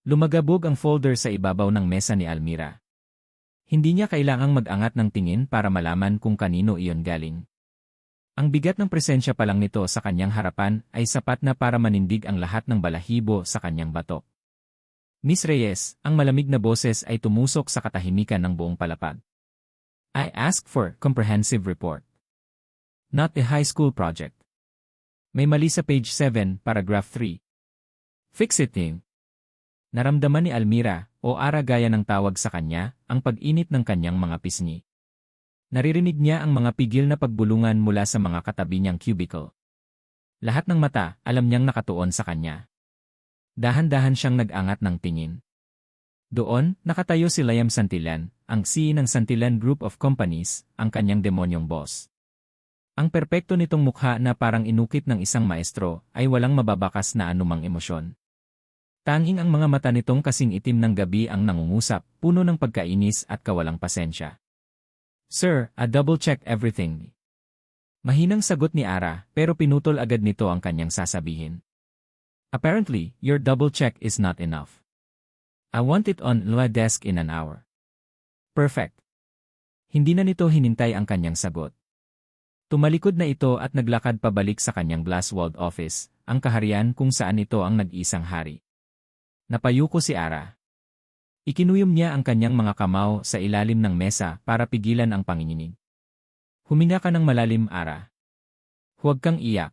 Lumagabog ang folder sa ibabaw ng mesa ni Almira. Hindi niya kailangang mag-angat ng tingin para malaman kung kanino iyon galing. Ang bigat ng presensya pa lang nito sa kanyang harapan ay sapat na para manindig ang lahat ng balahibo sa kanyang batok. Miss Reyes, ang malamig na boses ay tumusok sa katahimikan ng buong palapag. I ask for comprehensive report. Not a high school project. May mali sa page 7, paragraph 3. Fix it, Ting. Naramdaman ni Almira, o Ara gaya ng tawag sa kanya, ang pag-init ng kanyang mga pisngi. Naririnig niya ang mga pigil na pagbulungan mula sa mga katabi niyang cubicle. Lahat ng mata, alam niyang nakatuon sa kanya. Dahan-dahan siyang nag-angat ng tingin. Doon, nakatayo si Liam Santillan, ang CEO ng Santillan Group of Companies, ang kanyang demonyong boss. Ang perpekto nitong mukha na parang inukit ng isang maestro ay walang mababakas na anumang emosyon. Tanging ang mga mata nitong kasing itim ng gabi ang nangungusap, puno ng pagkainis at kawalang pasensya. Sir, I double-check everything. Mahinang sagot ni Ara, pero pinutol agad nito ang kanyang sasabihin. Apparently, your double-check is not enough. I want it on the desk in an hour. Perfect. Hindi na nito hinintay ang kanyang sagot. Tumalikod na ito at naglakad pabalik sa kanyang glass-walled office, ang kaharian kung saan ito ang nag-isang hari. Napayuko si Ara. Ikinuyom niya ang kanyang mga kamao sa ilalim ng mesa para pigilan ang panginginig. Huminga ka ng malalim, Ara. Huwag kang iyak.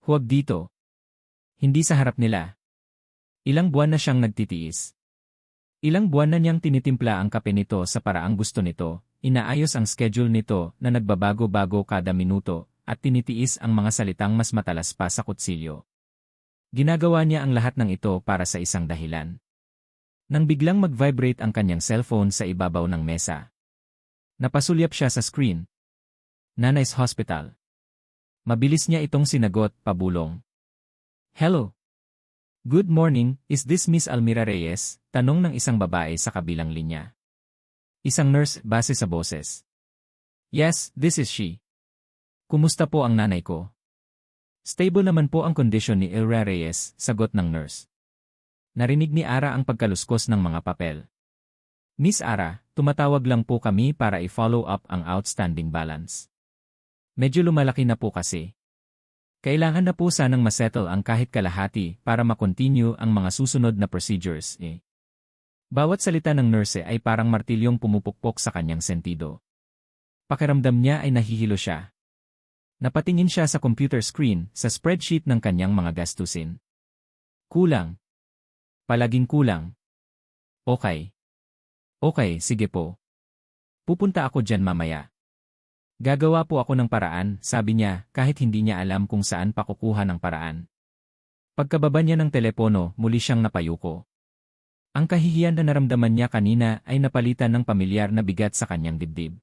Huwag dito. Hindi sa harap nila. Ilang buwan na siyang nagtitiis. Ilang buwan na niyang tinitimpla ang kape nito sa paraang gusto nito, inaayos ang schedule nito na nagbabago-bago kada minuto, at tinitiis ang mga salitang mas matalas pa sa kutsilyo. Ginagawa niya ang lahat ng ito para sa isang dahilan. Nang biglang mag-vibrate ang kanyang cellphone sa ibabaw ng mesa. Napasulyap siya sa screen. Nanay's Hospital. Mabilis niya itong sinagot, pabulong. Hello. Good morning, is this Miss Almira Reyes? Tanong ng isang babae sa kabilang linya. Isang nurse base sa boses. Yes, this is she. Kumusta po ang nanay ko? Stable naman po ang kondisyon ni Ilra Reyes, sagot ng nurse. Narinig ni Ara ang pagkaluskos ng mga papel. Miss Ara, tumatawag lang po kami para i-follow up ang outstanding balance. Medyo lumalaki na po kasi. Kailangan na po sanang masettle ang kahit kalahati para makontinue ang mga susunod na procedures. Bawat salita ng nurse ay parang martilyong pumupukpok sa kanyang sentido. Pakiramdam niya ay nahihilo siya. Napatingin siya sa computer screen, sa spreadsheet ng kanyang mga gastusin. Kulang. Palaging kulang. Okay. Okay, sige po. Pupunta ako dyan mamaya. Gagawa po ako ng paraan, sabi niya, kahit hindi niya alam kung saan pa kukuha ng paraan. Pagkababa niya ng telepono, muli siyang napayuko. Ang kahihiyan na naramdaman niya kanina ay napalitan ng pamilyar na bigat sa kanyang dibdib.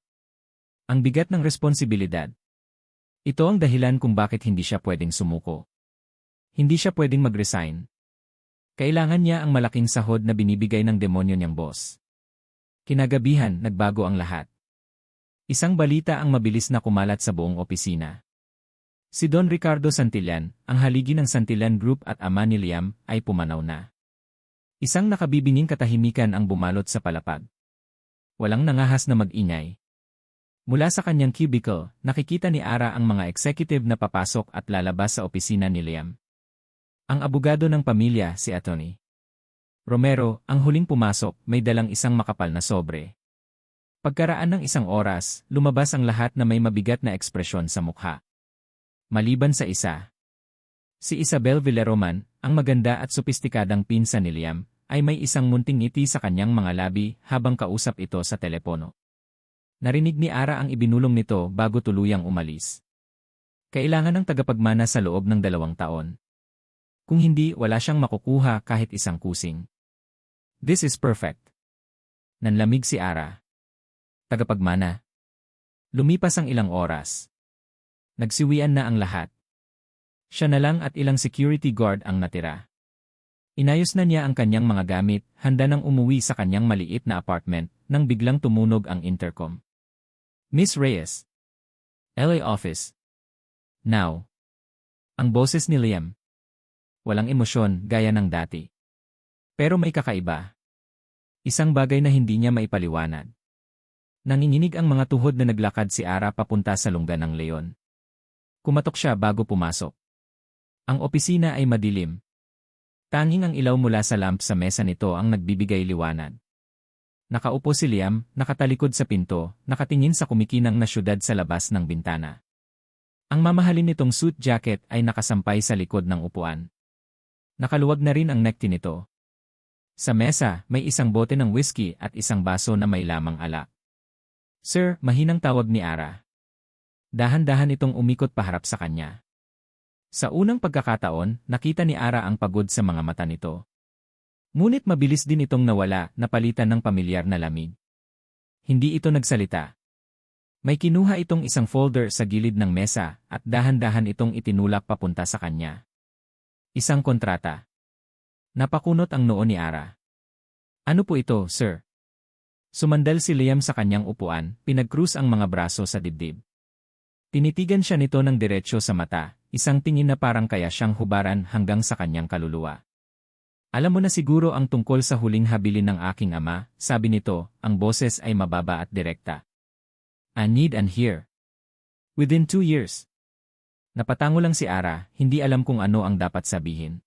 Ang bigat ng responsibilidad. Ito ang dahilan kung bakit hindi siya pwedeng sumuko. Hindi siya pwedeng mag-resign. Kailangan niya ang malaking sahod na binibigay ng demonyo niyang boss. Kinagabihan, nagbago ang lahat. Isang balita ang mabilis na kumalat sa buong opisina. Si Don Ricardo Santillan, ang haligi ng Santillan Group at ama ni Liam, ay pumanaw na. Isang nakabibinging katahimikan ang bumalot sa palapag. Walang nangahas na mag-ingay. Mula sa kanyang cubicle, nakikita ni Ara ang mga executive na papasok at lalabas sa opisina ni Liam. Ang abogado ng pamilya, si Atty. Romero, ang huling pumasok, may dalang isang makapal na sobre. Pagkaraan ng isang oras, lumabas ang lahat na may mabigat na ekspresyon sa mukha. Maliban sa isa. Si Isabel Villaroman, ang maganda at sopistikadang pinsan ni Liam, ay may isang munting ngiti sa kanyang mga labi habang kausap ito sa telepono. Narinig ni Ara ang ibinulong nito bago tuluyang umalis. Kailangan ng tagapagmana sa loob ng 2 taon. Kung hindi, wala siyang makukuha kahit isang kusing. This is perfect. Nanlamig si Ara. Tagapagmana. Lumipas ang ilang oras. Nagsiwian na ang lahat. Siya na lang at ilang security guard ang natira. Inayos na niya ang kanyang mga gamit, handa nang umuwi sa kanyang maliit na apartment, nang biglang tumunog ang intercom. Miss Reyes. LA office. Now. Ang boses ni Liam. Walang emosyon, gaya ng dati. Pero may kakaiba. Isang bagay na hindi niya maipaliwanag. Nanginginig ang mga tuhod na naglakad si Ara papunta sa lungga ng leon. Kumatok siya bago pumasok. Ang opisina ay madilim. Tanging ang ilaw mula sa lamp sa mesa nito ang nagbibigay liwanag. Nakaupo si Liam, nakatalikod sa pinto, nakatingin sa kumikinang na syudad sa labas ng bintana. Ang mamahalin nitong suit jacket ay nakasampay sa likod ng upuan. Nakaluwag na rin ang necktie nito. Sa mesa, may isang bote ng whiskey at isang baso na may lamang alak. "Sir," mahinang tawag ni Ara. Dahan-dahan itong umikot paharap sa kanya. Sa unang pagkakataon, nakita ni Ara ang pagod sa mga mata nito. Ngunit mabilis din itong nawala, napalitan ng pamilyar na lamig. Hindi ito nagsalita. May kinuha itong isang folder sa gilid ng mesa at dahan-dahan itong itinulak papunta sa kanya. Isang kontrata. Napakunot ang noo ni Ara. "Ano po ito, sir?" Sumandal si Liam sa kanyang upuan, pinag-krus ang mga braso sa dibdib. Tinitigan siya nito ng diretsyo sa mata, isang tingin na parang kaya siyang hubaran hanggang sa kanyang kaluluwa. "Alam mo na siguro ang tungkol sa huling habilin ng aking ama," sabi nito, ang boses ay mababa at direkta. "I need and hear. Within 2 years." Napatango lang si Ara, hindi alam kung ano ang dapat sabihin.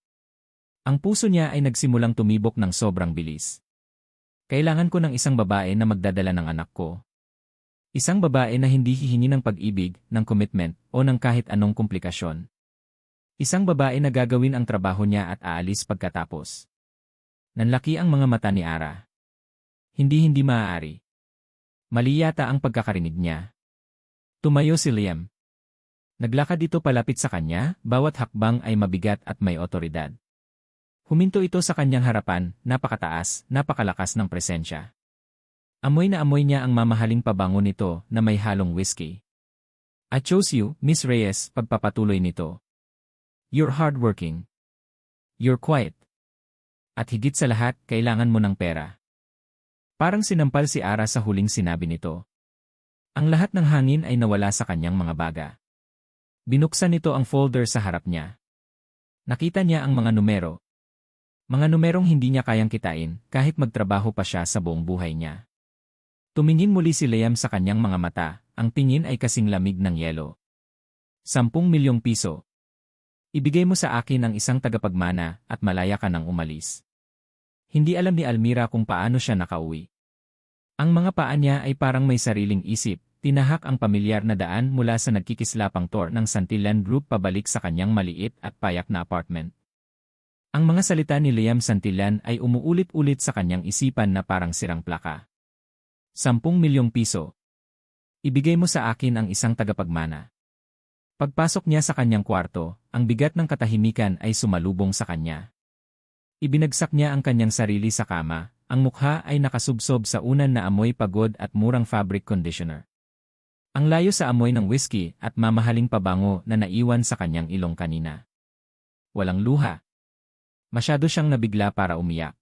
Ang puso niya ay nagsimulang tumibok ng sobrang bilis. "Kailangan ko ng isang babae na magdadala ng anak ko. Isang babae na hindi hihingi ng pag-ibig, ng commitment, o ng kahit anong komplikasyon. Isang babae na gagawin ang trabaho niya at aalis pagkatapos." Nanlaki ang mga mata ni Ara. Hindi maaari. Mali yata ang pagkakarinig niya. Tumayo si Liam. Naglakad ito palapit sa kanya, bawat hakbang ay mabigat at may otoridad. Huminto ito sa kanyang harapan, napakataas, napakalakas ng presensya. Amoy na amoy niya ang mamahaling pabango nito na may halong whiskey. "I chose you, Miss Reyes," pagpapatuloy nito. "You're hardworking. You're quiet. At higit sa lahat, kailangan mo ng pera." Parang sinampal si Ara sa huling sinabi nito. Ang lahat ng hangin ay nawala sa kanyang mga baga. Binuksan nito ang folder sa harap niya. Nakita niya ang mga numero. Mga numerong hindi niya kayang kitain kahit magtrabaho pa siya sa buong buhay niya. Tumingin muli si Liam sa kanyang mga mata, ang tingin ay kasing lamig ng yelo. 10 milyong piso. Ibigay mo sa akin ang isang tagapagmana at malaya ka nang umalis. Hindi alam ni Almira kung paano siya nakauwi. Ang mga paa niya ay parang may sariling isip, tinahak ang pamilyar na daan mula sa nagkikislapang tour ng Santillan Group pabalik sa kanyang maliit at payak na apartment. Ang mga salita ni Liam Santillan ay umuulit-ulit sa kanyang isipan na parang sirang plaka. 10 milyong piso. Ibigay mo sa akin ang isang tagapagmana. Pagpasok niya sa kanyang kwarto, ang bigat ng katahimikan ay sumalubong sa kanya. Ibinagsak niya ang kanyang sarili sa kama, ang mukha ay nakasubsob sa unan na amoy pagod at murang fabric conditioner. Ang layo sa amoy ng whiskey at mamahaling pabango na naiwan sa kanyang ilong kanina. Walang luha. Masyado siyang nabigla para umiyak.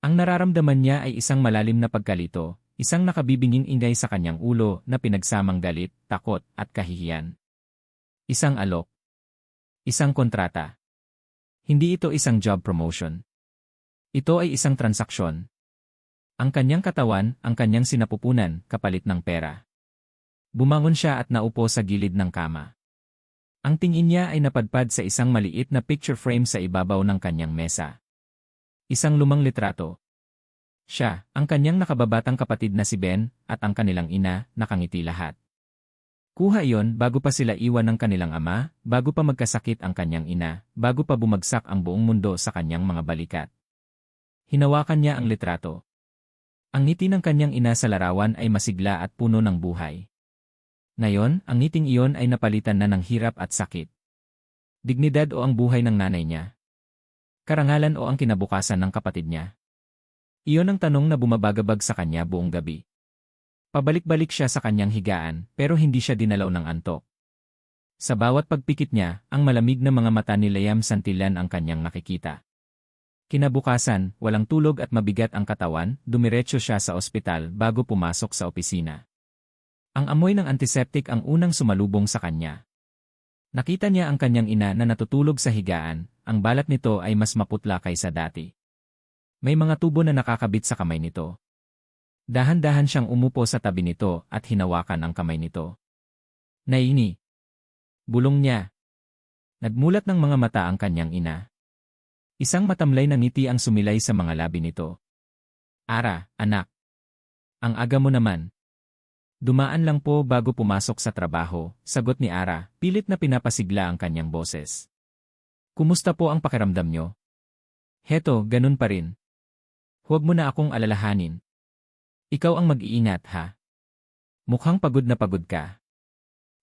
Ang nararamdaman niya ay isang malalim na pagkalito, isang nakabibinging ingay sa kanyang ulo na pinagsamang galit, takot, at kahihiyan. Isang alok. Isang kontrata. Hindi ito isang job promotion. Ito ay isang transaksyon. Ang kanyang katawan, ang kanyang sinapupunan, kapalit ng pera. Bumangon siya at naupo sa gilid ng kama. Ang tingin niya ay napadpad sa isang maliit na picture frame sa ibabaw ng kanyang mesa. Isang lumang litrato. Siya, ang kanyang nakababatang kapatid na si Ben, at ang kanilang ina, nakangiti lahat. Kuha iyon bago pa sila iwan ng kanilang ama, bago pa magkasakit ang kanyang ina, bago pa bumagsak ang buong mundo sa kanyang mga balikat. Hinawakan niya ang litrato. Ang ngiti ng kanyang ina sa larawan ay masigla at puno ng buhay. Ngayon, ang ngiting iyon ay napalitan na ng hirap at sakit. Dignidad o ang buhay ng nanay niya? Karangalan o ang kinabukasan ng kapatid niya? Iyon ang tanong na bumabagabag sa kanya buong gabi. Pabalik-balik siya sa kanyang higaan, pero hindi siya dinalaw ng antok. Sa bawat pagpikit niya, ang malamig na mga mata ni Liam Santillan ang kanyang nakikita. Kinabukasan, walang tulog at mabigat ang katawan, dumiretso siya sa ospital bago pumasok sa opisina. Ang amoy ng antiseptic ang unang sumalubong sa kanya. Nakita niya ang kanyang ina na natutulog sa higaan, ang balat nito ay mas maputla kaysa dati. May mga tubo na nakakabit sa kamay nito. Dahan-dahan siyang umupo sa tabi nito at hinawakan ang kamay nito. Naini. Bulong niya. Nagmulat ng mga mata ang kanyang ina. Isang matamlay na ngiti ang sumilay sa mga labi nito. Ara, anak. Ang aga mo naman. Dumaan lang po bago pumasok sa trabaho, sagot ni Ara, pilit na pinapasigla ang kanyang boses. Kumusta po ang pakiramdam nyo? Heto, ganun pa rin. Huwag mo na akong alalahanin. Ikaw ang mag-iingat, ha? Mukhang pagod na pagod ka.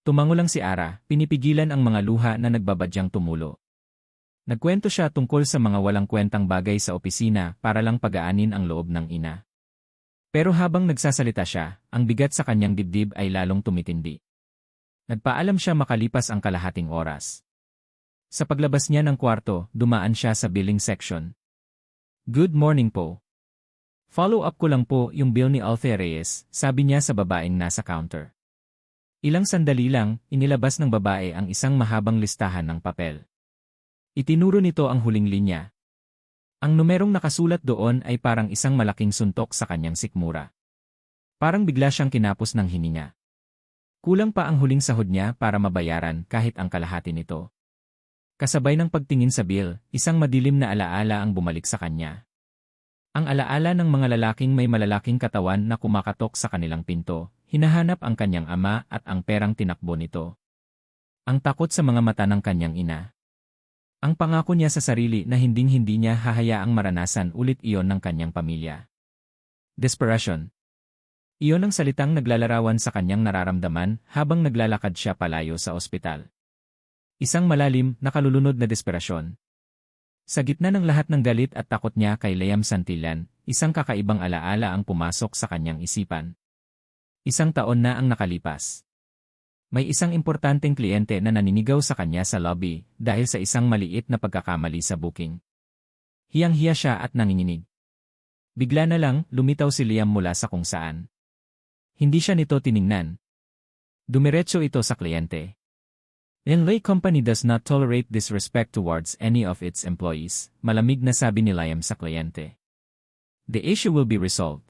Tumango lang si Ara, pinipigilan ang mga luha na nagbabadyang tumulo. Nagkwento siya tungkol sa mga walang kwentang bagay sa opisina para lang pagaanin ang loob ng ina. Pero habang nagsasalita siya, ang bigat sa kanyang dibdib ay lalong tumitindi. Nagpaalam siya makalipas ang kalahating oras. Sa paglabas niya ng kwarto, dumaan siya sa billing section. Good morning po. Follow up ko lang po yung bill ni Althea Reyes, sabi niya sa babaeng nasa counter. Ilang sandali lang, inilabas ng babae ang isang mahabang listahan ng papel. Itinuro nito ang huling linya. Ang numerong nakasulat doon ay parang isang malaking suntok sa kanyang sikmura. Parang bigla siyang kinapos ng hininga. Kulang pa ang huling sahod niya para mabayaran kahit ang kalahati nito. Kasabay ng pagtingin sa bill, isang madilim na alaala ang bumalik sa kanya. Ang alaala ng mga lalaking may malalaking katawan na kumakatok sa kanilang pinto, hinahanap ang kanyang ama at ang perang tinakbo nito. Ang takot sa mga mata ng kanyang ina. Ang pangako niya sa sarili na hinding-hindi niya hahayaang maranasan ulit iyon ng kanyang pamilya. Desperation. Iyon ang salitang naglalarawan sa kanyang nararamdaman habang naglalakad siya palayo sa ospital. Isang malalim, nakalulunod na desperasyon. Sa gitna ng lahat ng galit at takot niya kay Liam Santillan, isang kakaibang alaala ang pumasok sa kanyang isipan. Isang taon na ang nakalipas. May isang importanteng kliyente na naninigaw sa kanya sa lobby dahil sa isang maliit na pagkakamali sa booking. Hiyang-hiya siya at nanginginig. Bigla na lang, lumitaw si Liam mula sa kung saan. Hindi siya nito tiningnan. Dumiretso ito sa kliyente. Inlay Company does not tolerate disrespect towards any of its employees, malamig na sabi ni Liam sa kliyente. The issue will be resolved.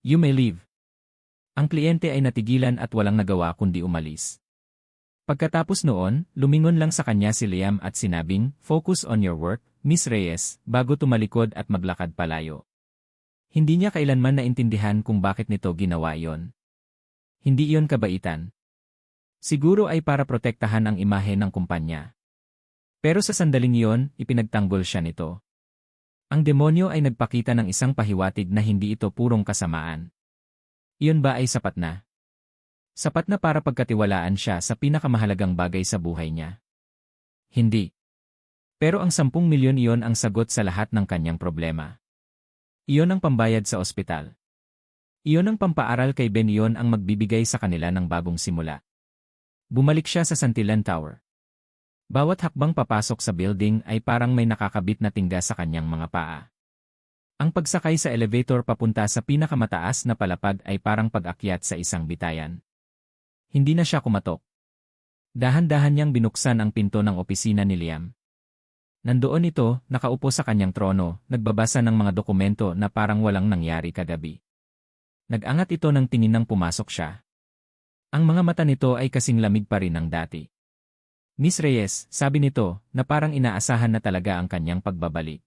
You may leave. Ang kliyente ay natigilan at walang nagawa kundi umalis. Pagkatapos noon, lumingon lang sa kanya si Liam at sinabing, "Focus on your work, Miss Reyes," bago tumalikod at maglakad palayo. Hindi niya kailanman naintindihan kung bakit nito ginawa iyon. Hindi iyon kabaitan. Siguro ay para protektahan ang imahe ng kumpanya. Pero sa sandaling iyon, ipinagtanggol siya nito. Ang demonyo ay nagpakita ng isang pahiwatig na hindi ito purong kasamaan. Iyon ba ay sapat na? Sapat na para pagkatiwalaan siya sa pinakamahalagang bagay sa buhay niya? Hindi. Pero ang 10 milyon iyon ang sagot sa lahat ng kanyang problema. Iyon ang pambayad sa ospital. Iyon ang pampaaral kay Ben, iyon ang magbibigay sa kanila ng bagong simula. Bumalik siya sa Santillan Tower. Bawat hakbang papasok sa building ay parang may nakakabit na tingga sa kanyang mga paa. Ang pagsakay sa elevator papunta sa pinakamataas na palapag ay parang pag-akyat sa isang bitayan. Hindi na siya kumatok. Dahan-dahan niyang binuksan ang pinto ng opisina ni Liam. Nandoon ito, nakaupo sa kanyang trono, nagbabasa ng mga dokumento na parang walang nangyari kagabi. Nag-angat ito ng tingin nang pumasok siya. Ang mga mata nito ay kasing lamig pa rin ng dati. Miss Reyes, sabi nito, na parang inaasahan na talaga ang kanyang pagbabalik.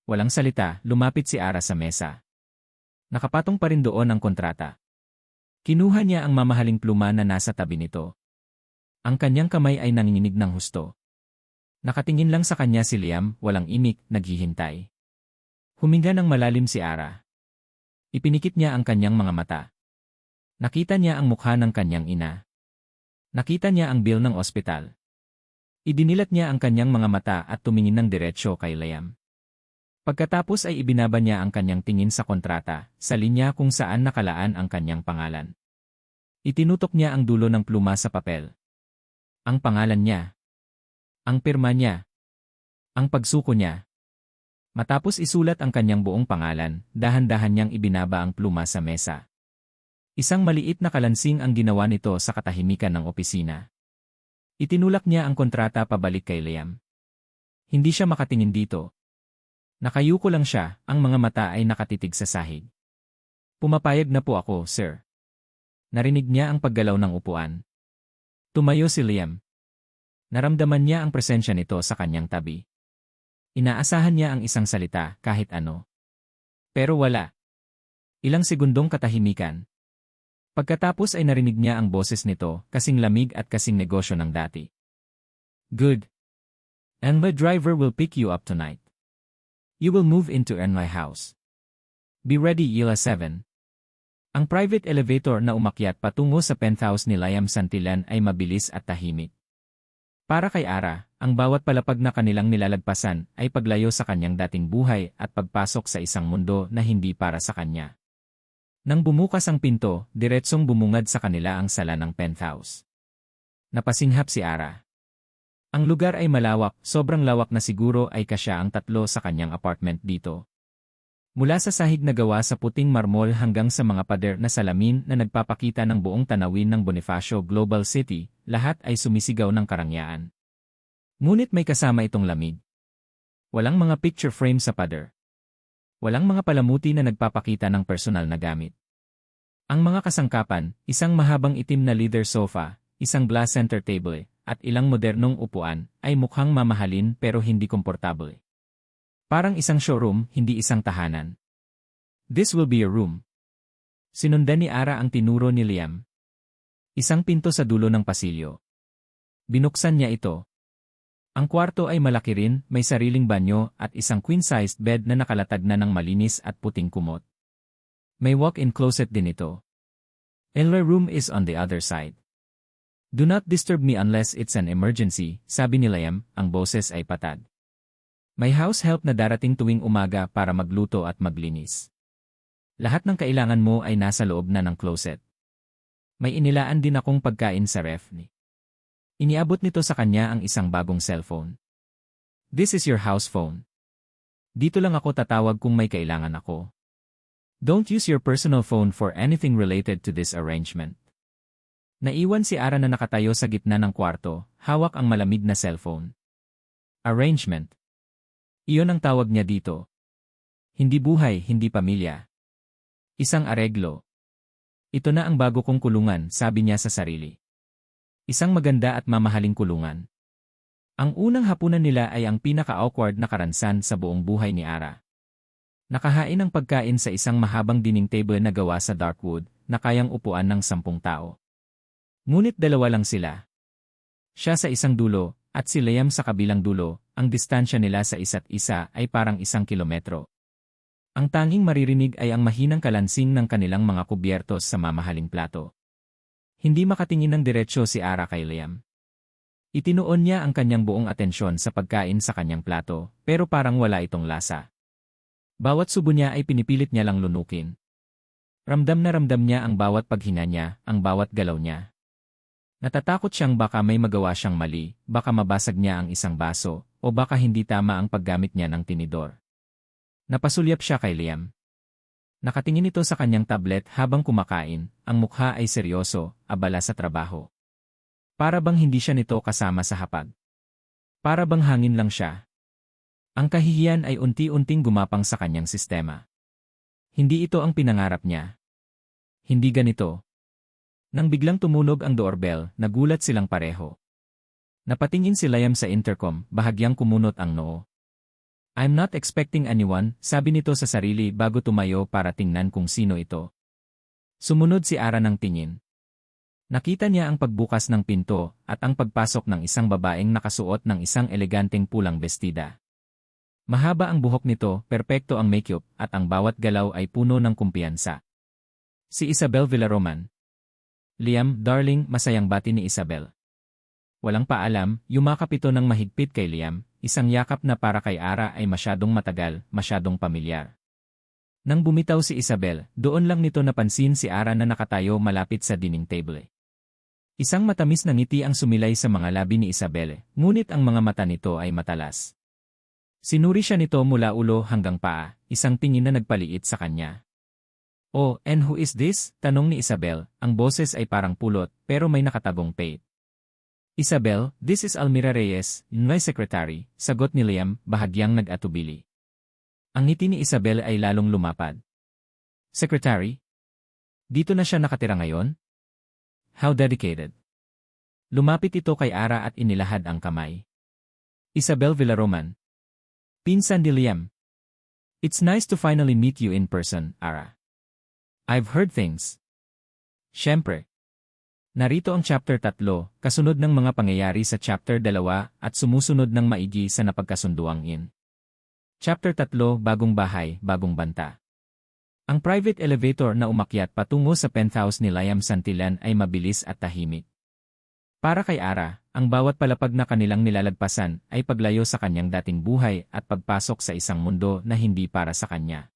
Walang salita, lumapit si Ara sa mesa. Nakapatong pa rin doon ang kontrata. Kinuha niya ang mamahaling pluma na nasa tabi nito. Ang kanyang kamay ay nanginginig ng husto. Nakatingin lang sa kanya si Liam, walang imik, naghihintay. Huminga ng malalim si Ara. Ipinikit niya ang kanyang mga mata. Nakita niya ang mukha ng kanyang ina. Nakita niya ang bill ng ospital. Idinilat niya ang kanyang mga mata at tumingin ng diretsyo kay Liam. Pagkatapos ay ibinaba niya ang kanyang tingin sa kontrata, sa linya kung saan nakalaan ang kanyang pangalan. Itinutok niya ang dulo ng pluma sa papel. Ang pangalan niya. Ang pirma niya. Ang pagsuko niya. Matapos isulat ang kanyang buong pangalan, dahan-dahan niyang ibinaba ang pluma sa mesa. Isang maliit na kalansing ang ginawa nito sa katahimikan ng opisina. Itinulak niya ang kontrata pabalik kay Liam. Hindi siya makatingin dito. Nakayuko lang siya, ang mga mata ay nakatitig sa sahig. Pumapayag na po ako, sir. Narinig niya ang paggalaw ng upuan. Tumayo si Liam. Naramdaman niya ang presensya nito sa kanyang tabi. Inaasahan niya ang isang salita, kahit ano. Pero wala. Ilang segundong katahimikan. Pagkatapos ay narinig niya ang boses nito, kasing lamig at kasing negosyo ng dati. Good. And my driver will pick you up tonight. You will move into my house. Be ready, Ila 7. Ang private elevator na umakyat patungo sa penthouse ni Liam Santillan ay mabilis at tahimik. Para kay Ara, ang bawat palapag na kanilang nilalagpasan ay paglayo sa kanyang dating buhay at pagpasok sa isang mundo na hindi para sa kanya. Nang bumukas ang pinto, diretsong bumungad sa kanila ang sala ng penthouse. Napasinghap si Ara. Ang lugar ay malawak, sobrang lawak na siguro ay kasya ang 3 sa kanyang apartment dito. Mula sa sahig na gawa sa puting marmol hanggang sa mga pader na salamin na nagpapakita ng buong tanawin ng Bonifacio Global City, lahat ay sumisigaw ng karangyaan. Ngunit may kasama itong lamig. Walang mga picture frame sa pader. Walang mga palamuti na nagpapakita ng personal na gamit. Ang mga kasangkapan, isang mahabang itim na leather sofa, isang glass center table, at ilang modernong upuan, ay mukhang mamahalin pero hindi komportable. Parang isang showroom, hindi isang tahanan. This will be a room. Sinundan ni Ara ang tinuro ni Liam. Isang pinto sa dulo ng pasilyo. Binuksan niya ito. Ang kwarto ay malaki rin, may sariling banyo at isang queen-sized bed na nakalatag na ng malinis at puting kumot. May walk-in closet din ito. The room is on the other side. Do not disturb me unless it's an emergency, sabi ni Liam, ang boses ay patag. May house help na darating tuwing umaga para magluto at maglinis. Lahat ng kailangan mo ay nasa loob na ng closet. May inilaan din akong pagkain sa ref ni. Iniabot nito sa kanya ang isang bagong cellphone. This is your house phone. Dito lang ako tatawag kung may kailangan ako. Don't use your personal phone for anything related to this arrangement. Naiwan si Ara na nakatayo sa gitna ng kwarto, hawak ang malamig na cellphone. Arrangement. Iyon ang tawag niya dito. Hindi buhay, hindi pamilya. Isang areglo. Ito na ang bago kong kulungan, sabi niya sa sarili. Isang maganda at mamahaling kulungan. Ang unang hapunan nila ay ang pinaka-awkward na karansan sa buong buhay ni Ara. Nakahain ang pagkain sa isang mahabang dining table na gawa sa dark wood, na kayang upuan ng 10 tao. Ngunit 2 lang sila. Siya sa isang dulo, at si Liam sa kabilang dulo, ang distansya nila sa isa't isa ay parang 1 kilometro. Ang tanging maririnig ay ang mahinang kalansing ng kanilang mga kubyertos sa mamahaling plato. Hindi makatingin ng diretsyo si Ara kay Liam. Itinuon niya ang kanyang buong atensyon sa pagkain sa kanyang plato, pero parang wala itong lasa. Bawat subo niya ay pinipilit niya lang lunukin. Ramdam na ramdam niya ang bawat paghinga niya, ang bawat galaw niya. Natatakot siyang baka may magawa siyang mali, baka mabasag niya ang isang baso, o baka hindi tama ang paggamit niya ng tinidor. Napasulyap siya kay Liam. Nakatingin ito sa kanyang tablet habang kumakain, ang mukha ay seryoso, abala sa trabaho. Para bang hindi siya nito kasama sa hapag. Para bang hangin lang siya. Ang kahihiyan ay unti-unting gumapang sa kanyang sistema. Hindi ito ang pinangarap niya. Hindi ganito. Nang biglang tumunog ang doorbell, nagulat silang pareho. Napatingin si Liam sa intercom, bahagyang kumunot ang noo. I'm not expecting anyone, sabi nito sa sarili bago tumayo para tingnan kung sino ito. Sumunod si Ara ng tingin. Nakita niya ang pagbukas ng pinto at ang pagpasok ng isang babaeng nakasuot ng isang eleganteng pulang bestida. Mahaba ang buhok nito, perpekto ang makeup at ang bawat galaw ay puno ng kumpiyansa. Si Isabel Villaroman. Liam, darling, masayang bati ni Isabel. Walang paalam, yumakap ito ng mahigpit kay Liam, isang yakap na para kay Ara ay masyadong matagal, masyadong pamilyar. Nang bumitaw si Isabel, doon lang nito napansin si Ara na nakatayo malapit sa dining table. Isang matamis na ngiti ang sumilay sa mga labi ni Isabel, ngunit ang mga mata nito ay matalas. Sinuri siya nito mula ulo hanggang paa, isang tingin na nagpaliit sa kanya. Oh, and who is this? Tanong ni Isabel, ang boses ay parang pulot, pero may nakatagong pait. Isabel, this is Almira Reyes, my secretary, sagot ni Liam, bahagyang nag-atubili. Ang ngiti ni Isabel ay lalong lumapad. Secretary? Dito na siya nakatira ngayon? How dedicated. Lumapit ito kay Ara at inilahad ang kamay. Isabel Villaroman. Pinsan ni Liam. It's nice to finally meet you in person, Ara. I've heard things. Siyempre. Narito ang chapter 3, kasunod ng mga pangyayari sa chapter 2 at sumusunod ng maigi sa napagkasunduang in. Chapter 3, Bagong Bahay, Bagong Banta. Ang private elevator na umakyat patungo sa penthouse ni Liam Santillan ay mabilis at tahimik. Para kay Ara, ang bawat palapag na kanilang nilalagpasan ay paglayo sa kanyang dating buhay at pagpasok sa isang mundo na hindi para sa kanya.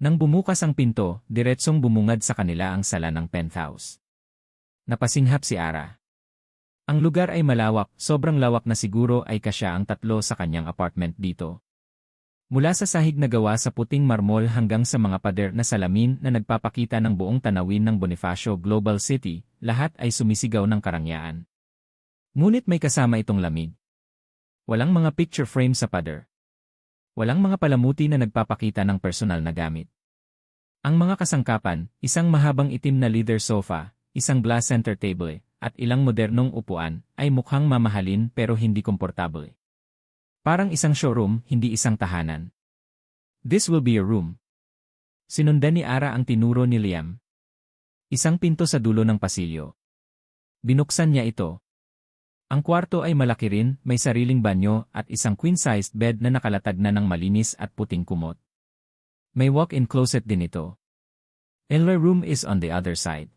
Nang bumukas ang pinto, diretsong bumungad sa kanila ang sala ng penthouse. Napasinghap si Ara. Ang lugar ay malawak, sobrang lawak na siguro ay kasya ang 3 sa kanyang apartment dito. Mula sa sahig na gawa sa puting marmol hanggang sa mga pader na salamin na nagpapakita ng buong tanawin ng Bonifacio Global City, lahat ay sumisigaw ng karangyaan. Ngunit may kasama itong lamig. Walang mga picture frame sa pader. Walang mga palamuti na nagpapakita ng personal na gamit. Ang mga kasangkapan, isang mahabang itim na leather sofa, isang glass center table, at ilang modernong upuan, ay mukhang mamahalin pero hindi komportable. Parang isang showroom, hindi isang tahanan. This will be a room. Sinundan ni Ara ang tinuro ni Liam. Isang pinto sa dulo ng pasilyo. Binuksan niya ito. Ang kwarto ay malaki rin, may sariling banyo at isang queen-sized bed na nakalatag na ng malinis at puting kumot. May walk-in closet din ito. The room is on the other side.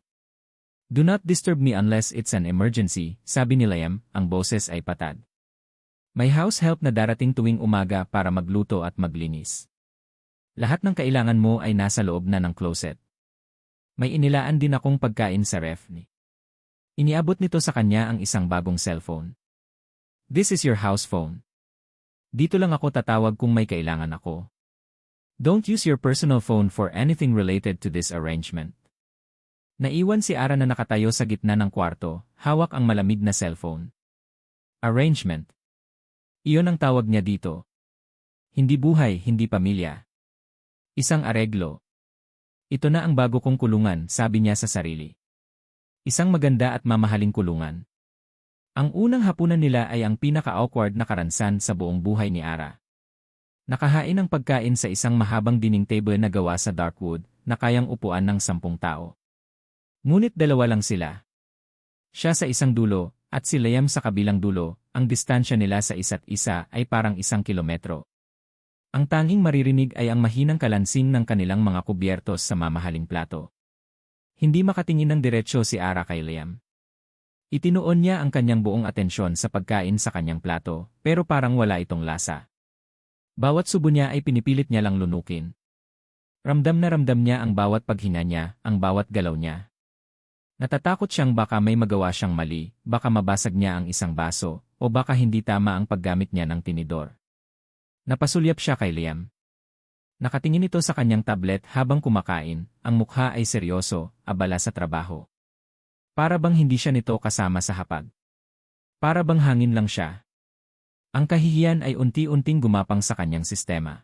Do not disturb me unless it's an emergency, sabi ni Liam, ang boses ay patad. May house help na darating tuwing umaga para magluto at maglinis. Lahat ng kailangan mo ay nasa loob na ng closet. May inilaan din akong pagkain sa ref ni. Iniabot nito sa kanya ang isang bagong cellphone. This is your house phone. Dito lang ako tatawag kung may kailangan ako. Don't use your personal phone for anything related to this arrangement. Naiwan si Ara na nakatayo sa gitna ng kwarto, hawak ang malamig na cellphone. Arrangement. Iyon ang tawag niya dito. Hindi buhay, hindi pamilya. Isang areglo. Ito na ang bago kong kulungan, sabi niya sa sarili. Isang maganda at mamahaling kulungan. Ang unang hapunan nila ay ang pinaka-awkward na karansan sa buong buhay ni Ara. Nakahain ng pagkain sa isang mahabang dining table na gawa sa dark wood, na kayang upuan ng 10 tao. Ngunit 2 lang sila. Siya sa isang dulo, at si Liam sa kabilang dulo, ang distansya nila sa isa't isa ay parang 1 kilometro. Ang tanging maririnig ay ang mahinang kalansing ng kanilang mga kubyertos sa mamahaling plato. Hindi makatingin ng diretsyo si Ara kay Liam. Itinuon niya ang kanyang buong atensyon sa pagkain sa kanyang plato, pero parang wala itong lasa. Bawat subo niya ay pinipilit niya lang lunukin. Ramdam na ramdam niya ang bawat paghinga niya, ang bawat galaw niya. Natatakot siyang baka may magawa siyang mali, baka mabasag niya ang isang baso, o baka hindi tama ang paggamit niya ng tinidor. Napasulyap siya kay Liam. Nakatingin ito sa kanyang tablet habang kumakain, ang mukha ay seryoso, abala sa trabaho. Para bang hindi siya nito kasama sa hapag. Para bang hangin lang siya. Ang kahihiyan ay unti-unting gumapang sa kanyang sistema.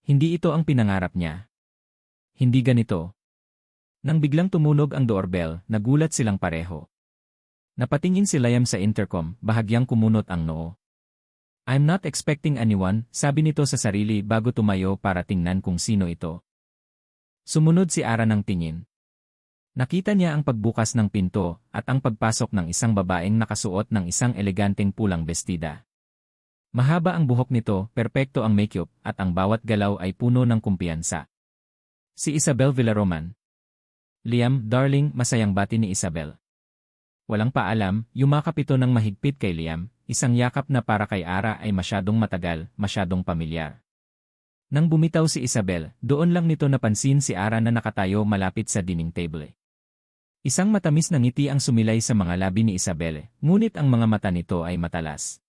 Hindi ito ang pinangarap niya. Hindi ganito. Nang biglang tumunog ang doorbell, nagulat silang pareho. Napatingin si Liam sa intercom, bahagyang kumunot ang noo. I'm not expecting anyone, sabi nito sa sarili bago tumayo para tingnan kung sino ito. Sumunod si Ara ng tingin. Nakita niya ang pagbukas ng pinto at ang pagpasok ng isang babaeng nakasuot ng isang eleganteng pulang bestida. Mahaba ang buhok nito, perpekto ang makeup at ang bawat galaw ay puno ng kumpiyansa. Si Isabel Villaroman. Liam, darling, masayang bati ni Isabel. Walang paalam, yumakap ito ng mahigpit kay Liam, isang yakap na para kay Ara ay masyadong matagal, masyadong pamilyar. Nang bumitaw si Isabel, doon lang nito napansin si Ara na nakatayo malapit sa dining table. Isang matamis na ngiti ang sumilay sa mga labi ni Isabel, ngunit ang mga mata nito ay matalas.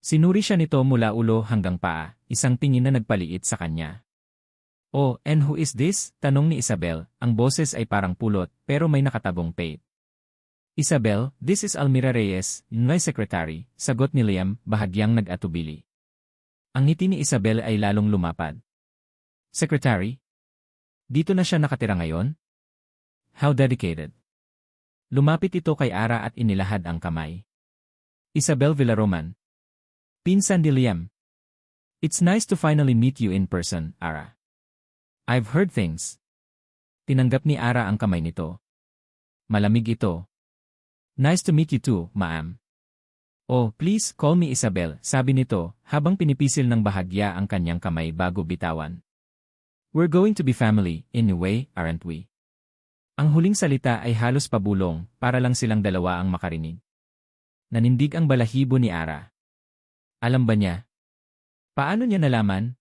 Sinuri siya nito mula ulo hanggang paa, isang tingin na nagpaliit sa kanya. Oh, and who is this? Tanong ni Isabel, ang boses ay parang pulot, pero may nakatagong paid. Isabel, this is Almira Reyes, my secretary, sagot ni Liam, bahagyang nag-atubili. Ang ngiti ni Isabel ay lalong lumapad. Secretary? Dito na siya nakatira ngayon? How dedicated. Lumapit ito kay Ara at inilahad ang kamay. Isabel Villaroman. Pinsan ni Liam. It's nice to finally meet you in person, Ara. I've heard things. Tinanggap ni Ara ang kamay nito. Malamig ito. Nice to meet you too, ma'am. Oh, please call me Isabel, sabi nito, habang pinipisil ng bahagya ang kanyang kamay bago bitawan. We're going to be family, in a way, aren't we? Ang huling salita ay halos pabulong, para lang silang dalawa ang makarinig. Nanindig ang balahibo ni Ara. Alam ba niya? Paano niya nalaman?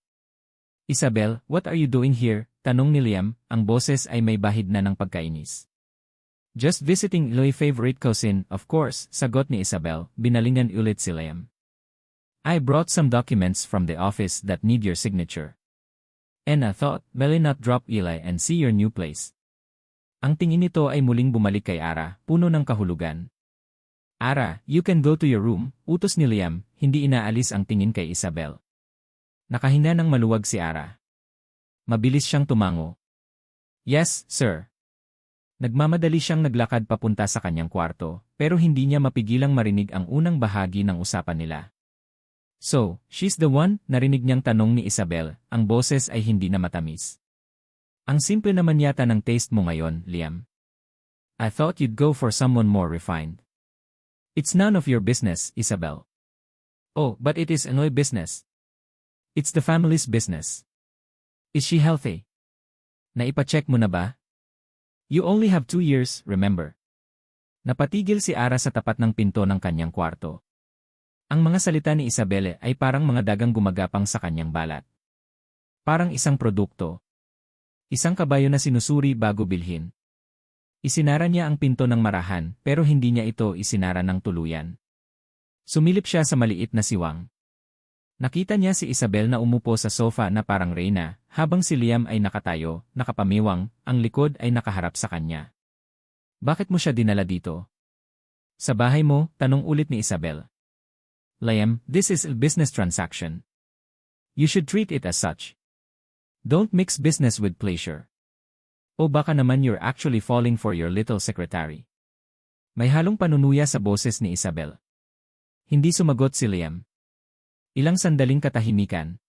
Isabel, what are you doing here? Tanong ni Liam, ang boses ay may bahid na ng pagkainis. Just visiting my favorite cousin, of course, sagot ni Isabel, binalingan ulit si Liam. I brought some documents from the office that need your signature. And I thought, why not drop Eli and see your new place? Ang tingin nito ay muling bumalik kay Ara, puno ng kahulugan. Ara, you can go to your room, utos ni Liam, hindi inaalis ang tingin kay Isabel. Nakahinga ng maluwag si Ara. Mabilis siyang tumango. Yes, sir. Nagmamadali siyang naglakad papunta sa kanyang kwarto, pero hindi niya mapigilang marinig ang unang bahagi ng usapan nila. So, she's the one, narinig niyang tanong ni Isabel, ang boses ay hindi na matamis. Ang simple naman yata ng taste mo ngayon, Liam. I thought you'd go for someone more refined. It's none of your business, Isabel. Oh, but it is my business. It's the family's business. Is she healthy? Naipacheck mo na ba? You only have 2 years, remember. Napatigil si Ara sa tapat ng pinto ng kanyang kwarto. Ang mga salita ni Isabel ay parang mga dagang gumagapang sa kanyang balat. Parang isang produkto. Isang kabayo na sinusuri bago bilhin. Isinara niya ang pinto ng marahan pero hindi niya ito isinara ng tuluyan. Sumilip siya sa maliit na siwang. Nakita niya si Isabel na umupo sa sofa na parang reyna, habang si Liam ay nakatayo, nakapamiwang, ang likod ay nakaharap sa kanya. Bakit mo siya dinala dito? Sa bahay mo, tanong ulit ni Isabel. Liam, this is a business transaction. You should treat it as such. Don't mix business with pleasure. O baka naman you're actually falling for your little secretary. May halong panunuya sa boses ni Isabel. Hindi sumagot si Liam. Ilang sandaling katahimikan.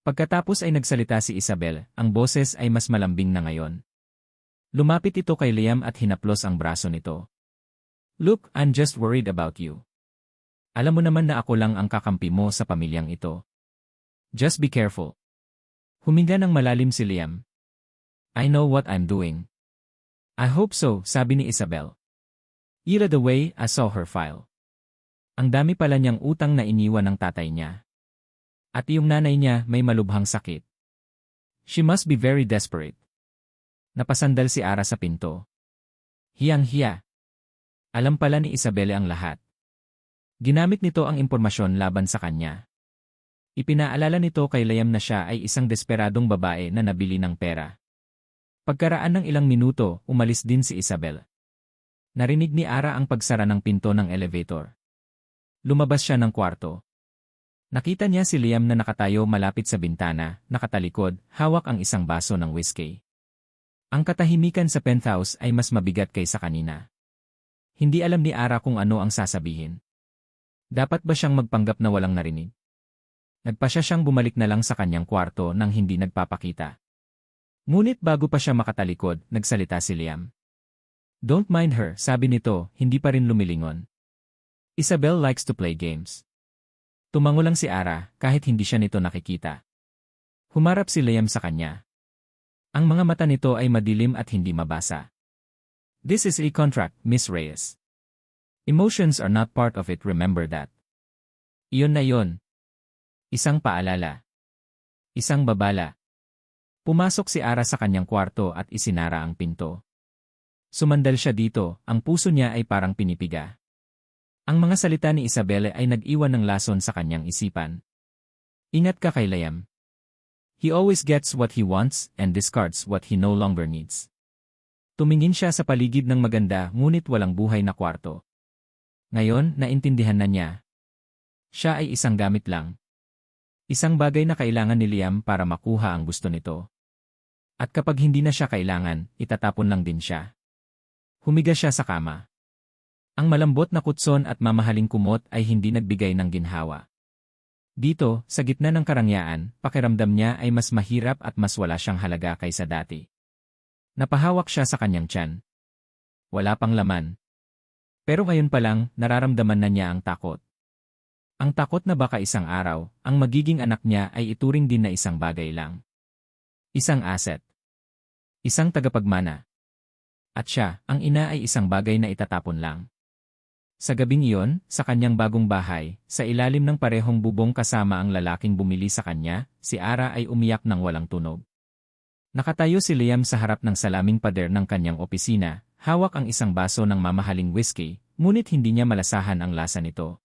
Pagkatapos ay nagsalita si Isabel, ang boses ay mas malambing na ngayon. Lumapit ito kay Liam at hinaplos ang braso nito. Look, I'm just worried about you. Alam mo naman na ako lang ang kakampi mo sa pamilyang ito. Just be careful. Huminga ng malalim si Liam. I know what I'm doing. I hope so, sabi ni Isabel. Ira the way I saw her file. Ang dami pala niyang utang na iniwan ng tatay niya. At yung nanay niya may malubhang sakit. She must be very desperate. Napasandal si Ara sa pinto. Hiyang-hiya. Alam pala ni Isabel ang lahat. Ginamit nito ang impormasyon laban sa kanya. Ipinaalala nito kay Liam na siya ay isang desperadong babae na nabili ng pera. Pagkaraan ng ilang minuto, umalis din si Isabel. Narinig ni Ara ang pagsara ng pinto ng elevator. Lumabas siya ng kwarto. Nakita niya si Liam na nakatayo malapit sa bintana, nakatalikod, hawak ang isang baso ng whiskey. Ang katahimikan sa penthouse ay mas mabigat kaysa kanina. Hindi alam ni Ara kung ano ang sasabihin. Dapat ba siyang magpanggap na walang narinig? Nagpasya siyang bumalik na lang sa kanyang kwarto nang hindi nagpapakita. Ngunit bago pa siya makatalikod, nagsalita si Liam. Don't mind her, sabi nito, hindi pa rin lumilingon. Isabel likes to play games. Tumango lang si Ara kahit hindi siya nito nakikita. Humarap si Liam sa kanya. Ang mga mata nito ay madilim at hindi mabasa. This is a contract, Miss Reyes. Emotions are not part of it, remember that. Iyon na yon. Isang paalala. Isang babala. Pumasok si Ara sa kanyang kwarto at isinara ang pinto. Sumandal siya dito, ang puso niya ay parang pinipiga. Ang mga salita ni Isabel ay nag-iwan ng lason sa kanyang isipan. Ingat ka kay Liam. He always gets what he wants and discards what he no longer needs. Tumingin siya sa paligid ng maganda ngunit walang buhay na kwarto. Ngayon, naintindihan na niya. Siya ay isang gamit lang. Isang bagay na kailangan ni Liam para makuha ang gusto nito. At kapag hindi na siya kailangan, itatapon lang din siya. Humiga siya sa kama. Ang malambot na kutson at mamahaling kumot ay hindi nagbigay ng ginhawa. Dito, sa gitna ng karangyaan, pakiramdam niya ay mas mahirap at mas wala siyang halaga kaysa dati. Napahawak siya sa kanyang tiyan. Wala pang laman. Pero ngayon pa lang, nararamdaman na niya ang takot. Ang takot na baka isang araw, ang magiging anak niya ay ituring din na isang bagay lang. Isang asset. Isang tagapagmana. At siya, ang ina ay isang bagay na itatapon lang. Sa gabing iyon, sa kanyang bagong bahay, sa ilalim ng parehong bubong kasama ang lalaking bumili sa kanya, si Ara ay umiyak ng walang tunog. Nakatayo si Liam sa harap ng salaming pader ng kanyang opisina, hawak ang isang baso ng mamahaling whiskey, ngunit hindi niya malasahan ang lasa nito.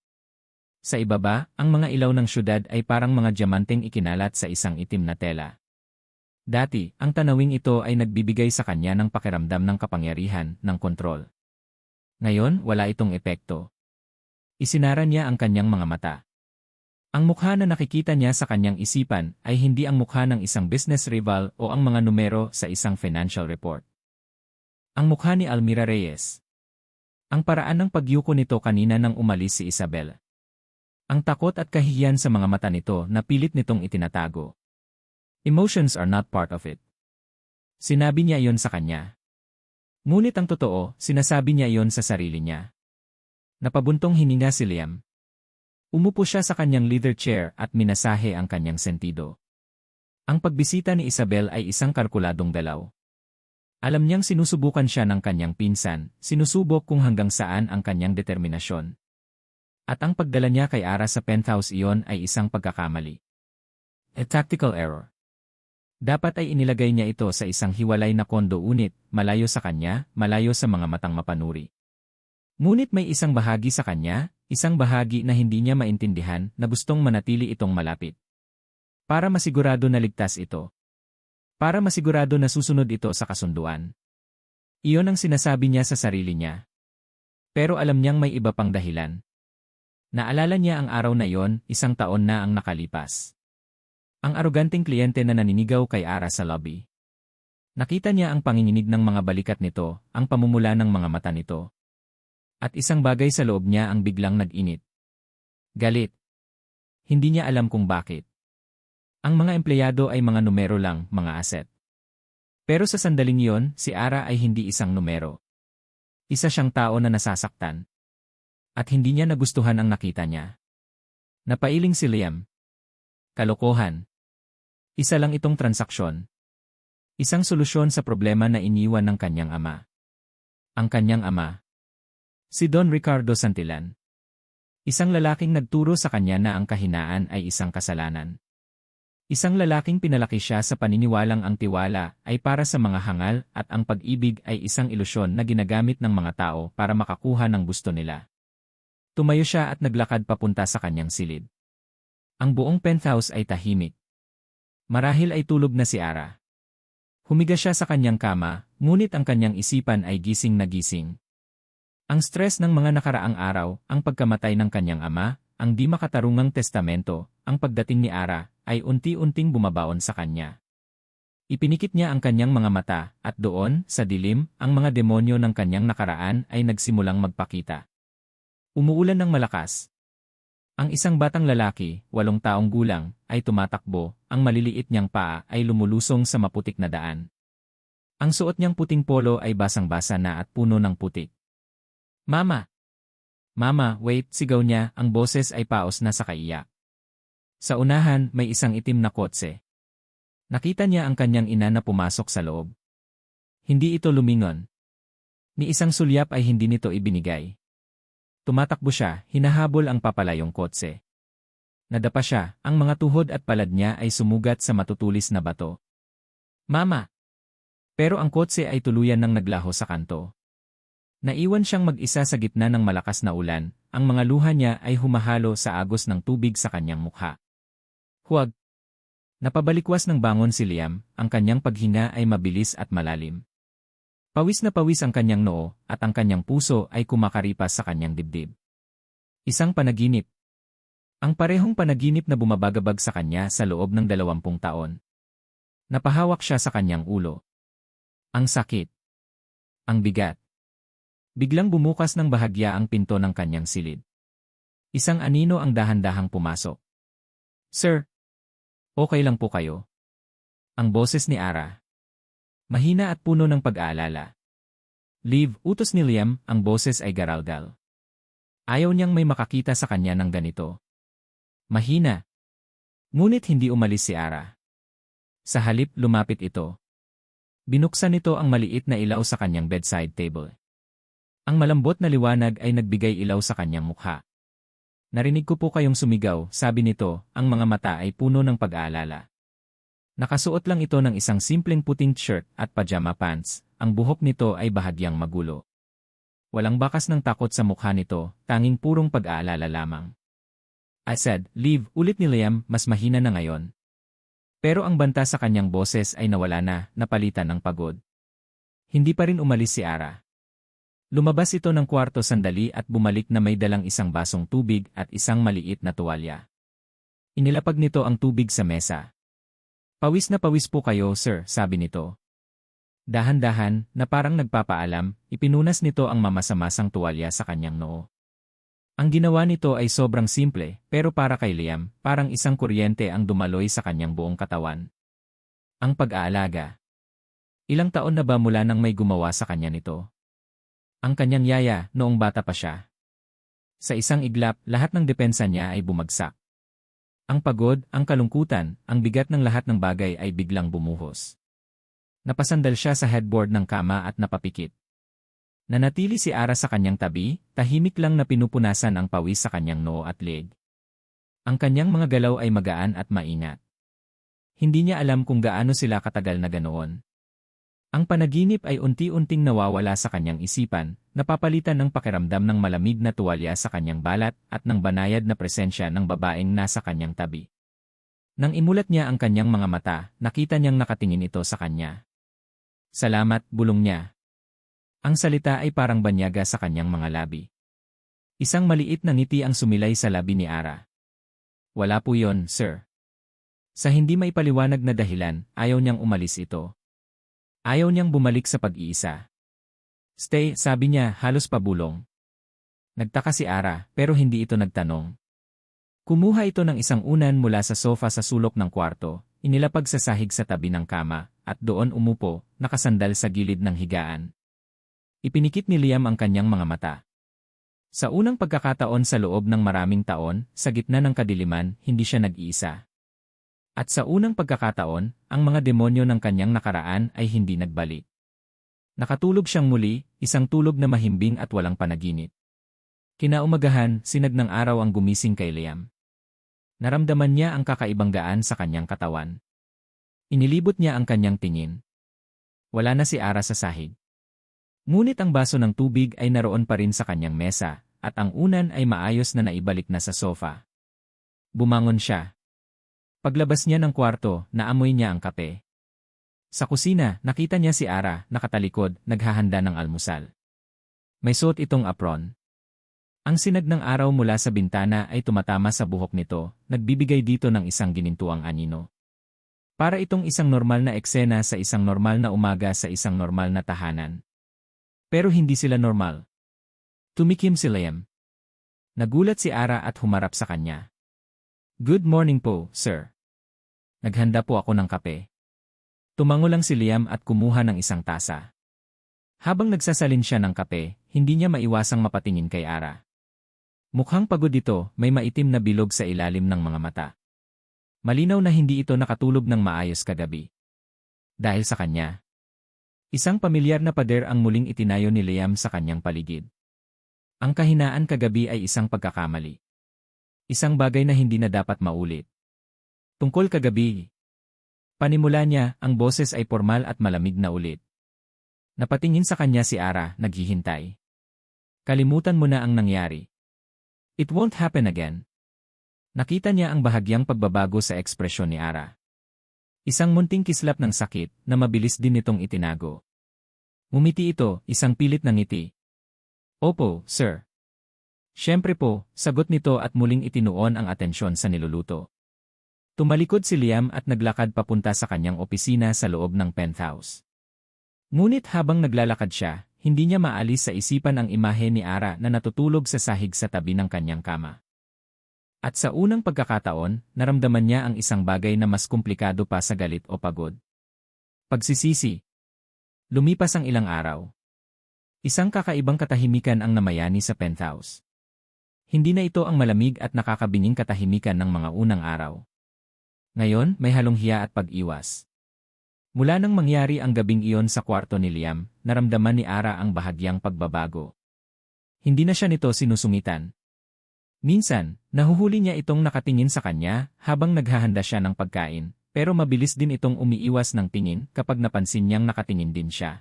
Sa ibaba, ang mga ilaw ng syudad ay parang mga diamanteng ikinalat sa isang itim na tela. Dati, ang tanawing ito ay nagbibigay sa kanya ng pakiramdam ng kapangyarihan, ng kontrol. Ngayon, wala itong epekto. Isinara niya ang kanyang mga mata. Ang mukha na nakikita niya sa kanyang isipan ay hindi ang mukha ng isang business rival o ang mga numero sa isang financial report. Ang mukha ni Almira Reyes. Ang paraan ng pagyuko nito kanina nang umalis si Isabel. Ang takot at kahihiyan sa mga mata nito na pilit nitong itinatago. Emotions are not part of it. Sinabi niya iyon sa kanya. Ngunit ang totoo, sinasabi niya iyon sa sarili niya. Napabuntong hininga si Liam. Umupo siya sa kanyang leather chair at minasahe ang kanyang sentido. Ang pagbisita ni Isabel ay isang kalkuladong dalaw. Alam niyang sinusubukan siya ng kanyang pinsan, sinusubok kung hanggang saan ang kanyang determinasyon. At ang pagdala niya kay Ara sa penthouse iyon ay isang pagkakamali. A tactical error. Dapat ay inilagay niya ito sa isang hiwalay na kondo unit, malayo sa kanya, malayo sa mga matang mapanuri. Ngunit may isang bahagi sa kanya, isang bahagi na hindi niya maintindihan na gustong manatili itong malapit. Para masigurado na ligtas ito. Para masigurado na susunod ito sa kasunduan. Iyon ang sinasabi niya sa sarili niya. Pero alam niyang may iba pang dahilan. Naalala niya ang araw na iyon, 1 taon na ang nakalipas. Ang aroganteng kliyente na naninigaw kay Ara sa lobby. Nakita niya ang panginginig ng mga balikat nito, ang pamumula ng mga mata nito. At isang bagay sa loob niya ang biglang nag-init. Galit. Hindi niya alam kung bakit. Ang mga empleyado ay mga numero lang, mga asset. Pero sa sandaling iyon, si Ara ay hindi isang numero. Isa siyang tao na nasasaktan. At hindi niya nagustuhan ang nakita niya. Napailing si Liam. Kalokohan. Isa lang itong transaksyon. Isang solusyon sa problema na iniwan ng kanyang ama. Ang kanyang ama. Si Don Ricardo Santillan. Isang lalaking nagturo sa kanya na ang kahinaan ay isang kasalanan. Isang lalaking pinalaki siya sa paniniwalang ang tiwala ay para sa mga hangal at ang pag-ibig ay isang ilusyon na ginagamit ng mga tao para makakuha ng gusto nila. Tumayo siya at naglakad papunta sa kanyang silid. Ang buong penthouse ay tahimik. Marahil ay tulog na si Ara. Humiga siya sa kanyang kama, ngunit ang kanyang isipan ay gising na gising. Ang stress ng mga nakaraang araw, ang pagkamatay ng kanyang ama, ang di makatarungang testamento, ang pagdating ni Ara, ay unti-unting bumabaon sa kanya. Ipinikit niya ang kanyang mga mata, at doon, sa dilim, ang mga demonyo ng kanyang nakaraan ay nagsimulang magpakita. Umuulan ng malakas. Ang isang batang lalaki, 8 taong gulang, ay tumatakbo, ang maliliit niyang paa ay lumulusong sa maputik na daan. Ang suot niyang puting polo ay basang-basa na at puno ng putik. Mama! Mama, wait, sigaw niya, ang boses ay paos na sa kaiyak. Sa unahan, may isang itim na kotse. Nakita niya ang kanyang ina na pumasok sa loob. Hindi ito lumingon. Ni isang sulyap ay hindi nito ibinigay. Tumatakbo siya, hinahabol ang papalayong kotse. Nadapa siya, ang mga tuhod at palad niya ay sumugat sa matutulis na bato. Mama! Pero ang kotse ay tuluyan ng naglaho sa kanto. Naiwan siyang mag-isa sa gitna ng malakas na ulan, ang mga luha niya ay humahalo sa agos ng tubig sa kanyang mukha. Huwag! Napabalikwas ng bangon si Liam, ang kanyang paghinga ay mabilis at malalim. Pawis na pawis ang kanyang noo, at ang kanyang puso ay kumakaripas sa kanyang dibdib. Isang panaginip. Ang parehong panaginip na bumabagabag sa kanya sa loob ng 20 taon. Napahawak siya sa kanyang ulo. Ang sakit. Ang bigat. Biglang bumukas ng bahagya ang pinto ng kanyang silid. Isang anino ang dahan-dahang pumasok. Sir, okay lang po kayo? Ang boses ni Ara. Mahina at puno ng pag-aalala. Liv, utos ni Liam, ang boses ay garalgal. Ayaw niyang may makakita sa kanya ng ganito. Mahina. Ngunit hindi umalis si Ara. Sa halip lumapit ito. Binuksan nito ang maliit na ilaw sa kanyang bedside table. Ang malambot na liwanag ay nagbigay ilaw sa kanyang mukha. Narinig ko po kayong sumigaw, sabi nito, ang mga mata ay puno ng pag-aalala. Nakasuot lang ito ng isang simpleng puting shirt at pajama pants, ang buhok nito ay bahagyang magulo. Walang bakas ng takot sa mukha nito, tanging purong pag-aalala lamang. I said, Liv, ulit ni Liam, mas mahina na ngayon. Pero ang banta sa kanyang boses ay nawala na, napalitan ng pagod. Hindi pa rin umalis si Ara. Lumabas ito ng kwarto sandali at bumalik na may dalang isang basong tubig at isang maliit na tuwalya. Inilapag nito ang tubig sa mesa. Pawis na pawis po kayo, sir, sabi nito. Dahan-dahan, na parang nagpapaalam, ipinunas nito ang mamasamasang tuwalya sa kanyang noo. Ang ginawa nito ay sobrang simple, pero para kay Liam, parang isang kuryente ang dumaloy sa kanyang buong katawan. Ang pag-aalaga. Ilang taon na ba mula nang may gumawa sa kanya nito? Ang kanyang yaya, noong bata pa siya. Sa isang iglap, lahat ng depensa niya ay bumagsak. Ang pagod, ang kalungkutan, ang bigat ng lahat ng bagay ay biglang bumuhos. Napasandal siya sa headboard ng kama at napapikit. Nanatili si Ara sa kanyang tabi, tahimik lang na pinupunasan ang pawis sa kanyang noo at leg. Ang kanyang mga galaw ay magaan at maingat. Hindi niya alam kung gaano sila katagal na ganoon. Ang panaginip ay unti-unting nawawala sa kanyang isipan, napapalitan ng pakiramdam ng malamig na tuwalya sa kanyang balat at ng banayad na presensya ng babaeng nasa kanyang tabi. Nang imulat niya ang kanyang mga mata, nakita niyang nakatingin ito sa kanya. Salamat, bulong niya. Ang salita ay parang banyaga sa kanyang mga labi. Isang maliit na ngiti ang sumilay sa labi ni Ara. Wala po yon, sir. Sa hindi maipaliwanag na dahilan, ayaw niyang umalis ito. Ayaw niyang bumalik sa pag-iisa. Stay, sabi niya, halos pabulong. Nagtaka si Ara, pero hindi ito nagtanong. Kumuha ito ng isang unan mula sa sofa sa sulok ng kwarto, inilapag sa sahig sa tabi ng kama, at doon umupo, nakasandal sa gilid ng higaan. Ipinikit ni Liam ang kanyang mga mata. Sa unang pagkakataon sa loob ng maraming taon, sa gitna ng kadiliman, hindi siya nag-iisa. At sa unang pagkakataon, ang mga demonyo ng kanyang nakaraan ay hindi nagbalik. Nakatulog siyang muli, isang tulog na mahimbing at walang panaginip. Kinaumagahan, sinag ng araw ang gumising kay Liam. Naramdaman niya ang kakaibang gaan sa kanyang katawan. Inilibot niya ang kanyang tingin. Wala na si Ara sa sahig. Ngunit ang baso ng tubig ay naroon pa rin sa kanyang mesa, at ang unan ay maayos na naibalik na sa sofa. Bumangon siya. Paglabas niya ng kwarto, naamoy niya ang kape. Sa kusina, nakita niya si Ara, nakatalikod, naghahanda ng almusal. May suot itong apron. Ang sinag ng araw mula sa bintana ay tumatama sa buhok nito, nagbibigay dito ng isang ginintuang anino. Para itong isang normal na eksena sa isang normal na umaga sa isang normal na tahanan. Pero hindi sila normal. Tumikim si Liam. Nagulat si Ara at humarap sa kanya. Good morning po, sir. Naghanda po ako ng kape. Tumango lang si Liam at kumuha ng isang tasa. Habang nagsasalin siya ng kape, hindi niya maiwasang mapatingin kay Ara. Mukhang pagod ito, may maitim na bilog sa ilalim ng mga mata. Malinaw na hindi ito nakatulog ng maayos kagabi. Dahil sa kanya. Isang pamilyar na pader ang muling itinayo ni Liam sa kanyang paligid. Ang kahinaan kagabi ay isang pagkakamali. Isang bagay na hindi na dapat maulit. Tungkol kagabi. Panimula niya, ang boses ay formal at malamig na ulit. Napatingin sa kanya si Ara, naghihintay. Kalimutan mo na ang nangyari. It won't happen again. Nakita niya ang bahagyang pagbabago sa ekspresyon ni Ara. Isang munting kislap ng sakit na mabilis din nitong itinago. Ngumiti ito, isang pilit na ngiti. Opo, sir. Siyempre po, sagot nito at muling itinuon ang atensyon sa niluluto. Tumalikod si Liam at naglakad papunta sa kanyang opisina sa loob ng penthouse. Ngunit habang naglalakad siya, hindi niya maalis sa isipan ang imahe ni Ara na natutulog sa sahig sa tabi ng kanyang kama. At sa unang pagkakataon, naramdaman niya ang isang bagay na mas komplikado pa sa galit o pagod. Pagsisisi. Lumipas ang ilang araw. Isang kakaibang katahimikan ang namayani sa penthouse. Hindi na ito ang malamig at nakakabinging katahimikan ng mga unang araw. Ngayon, may halong hiya at pag-iwas. Mula nang mangyari ang gabing iyon sa kwarto ni Liam, naramdaman ni Ara ang bahagyang pagbabago. Hindi na siya nito sinusungitan. Minsan, nahuhuli niya itong nakatingin sa kanya habang naghahanda siya ng pagkain, pero mabilis din itong umiiwas ng tingin kapag napansin niyang nakatingin din siya.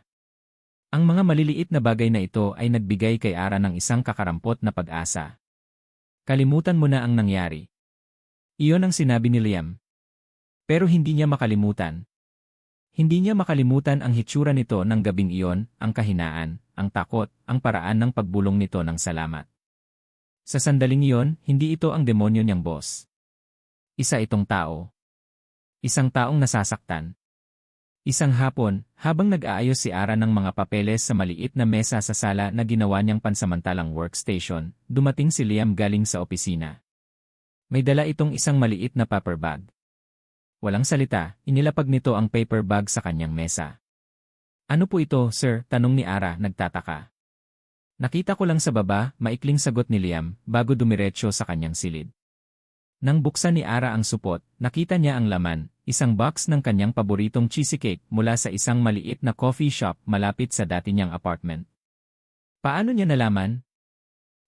Ang mga maliliit na bagay na ito ay nagbigay kay Ara ng isang kakarampot na pag-asa. Kalimutan mo na ang nangyari. Iyon ang sinabi ni Liam. Pero hindi niya makalimutan. Hindi niya makalimutan ang hitsura nito ng gabing iyon, ang kahinaan, ang takot, ang paraan ng pagbulong nito ng salamat. Sa sandaling iyon, hindi ito ang demonyo niyang boss. Isa itong tao. Isang taong nasasaktan. Isang hapon, habang nag-aayos si Ara ng mga papeles sa maliit na mesa sa sala na ginawa niyang pansamantalang workstation, dumating si Liam galing sa opisina. May dala itong isang maliit na paper bag. Walang salita, inilapag nito ang paper bag sa kanyang mesa. Ano po ito, sir? Tanong ni Ara, nagtataka. Nakita ko lang sa baba, maikling sagot ni Liam, bago dumiretso sa kanyang silid. Nang buksan ni Ara ang supot, nakita niya ang laman, isang box ng kanyang paboritong cheesecake mula sa isang maliit na coffee shop malapit sa dati niyang apartment. Paano niya nalaman?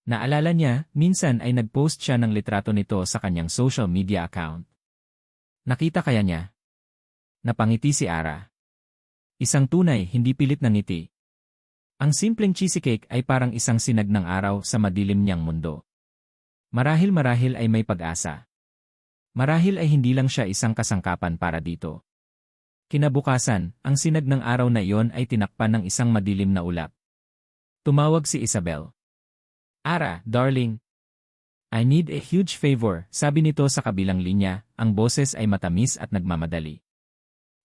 Naalala niya, minsan ay nag-post siya ng litrato nito sa kanyang social media account. Nakita kaya niya? Napangiti si Ara. Isang tunay, hindi pilit na ngiti. Ang simpleng cheesecake ay parang isang sinag ng araw sa madilim niyang mundo. Marahil ay may pag-asa. Marahil ay hindi lang siya isang kasangkapan para dito. Kinabukasan, ang sinag ng araw na iyon ay tinakpan ng isang madilim na ulap. Tumawag si Isabel. Ara, darling. I need a huge favor, sabi nito sa kabilang linya, ang boses ay matamis at nagmamadali.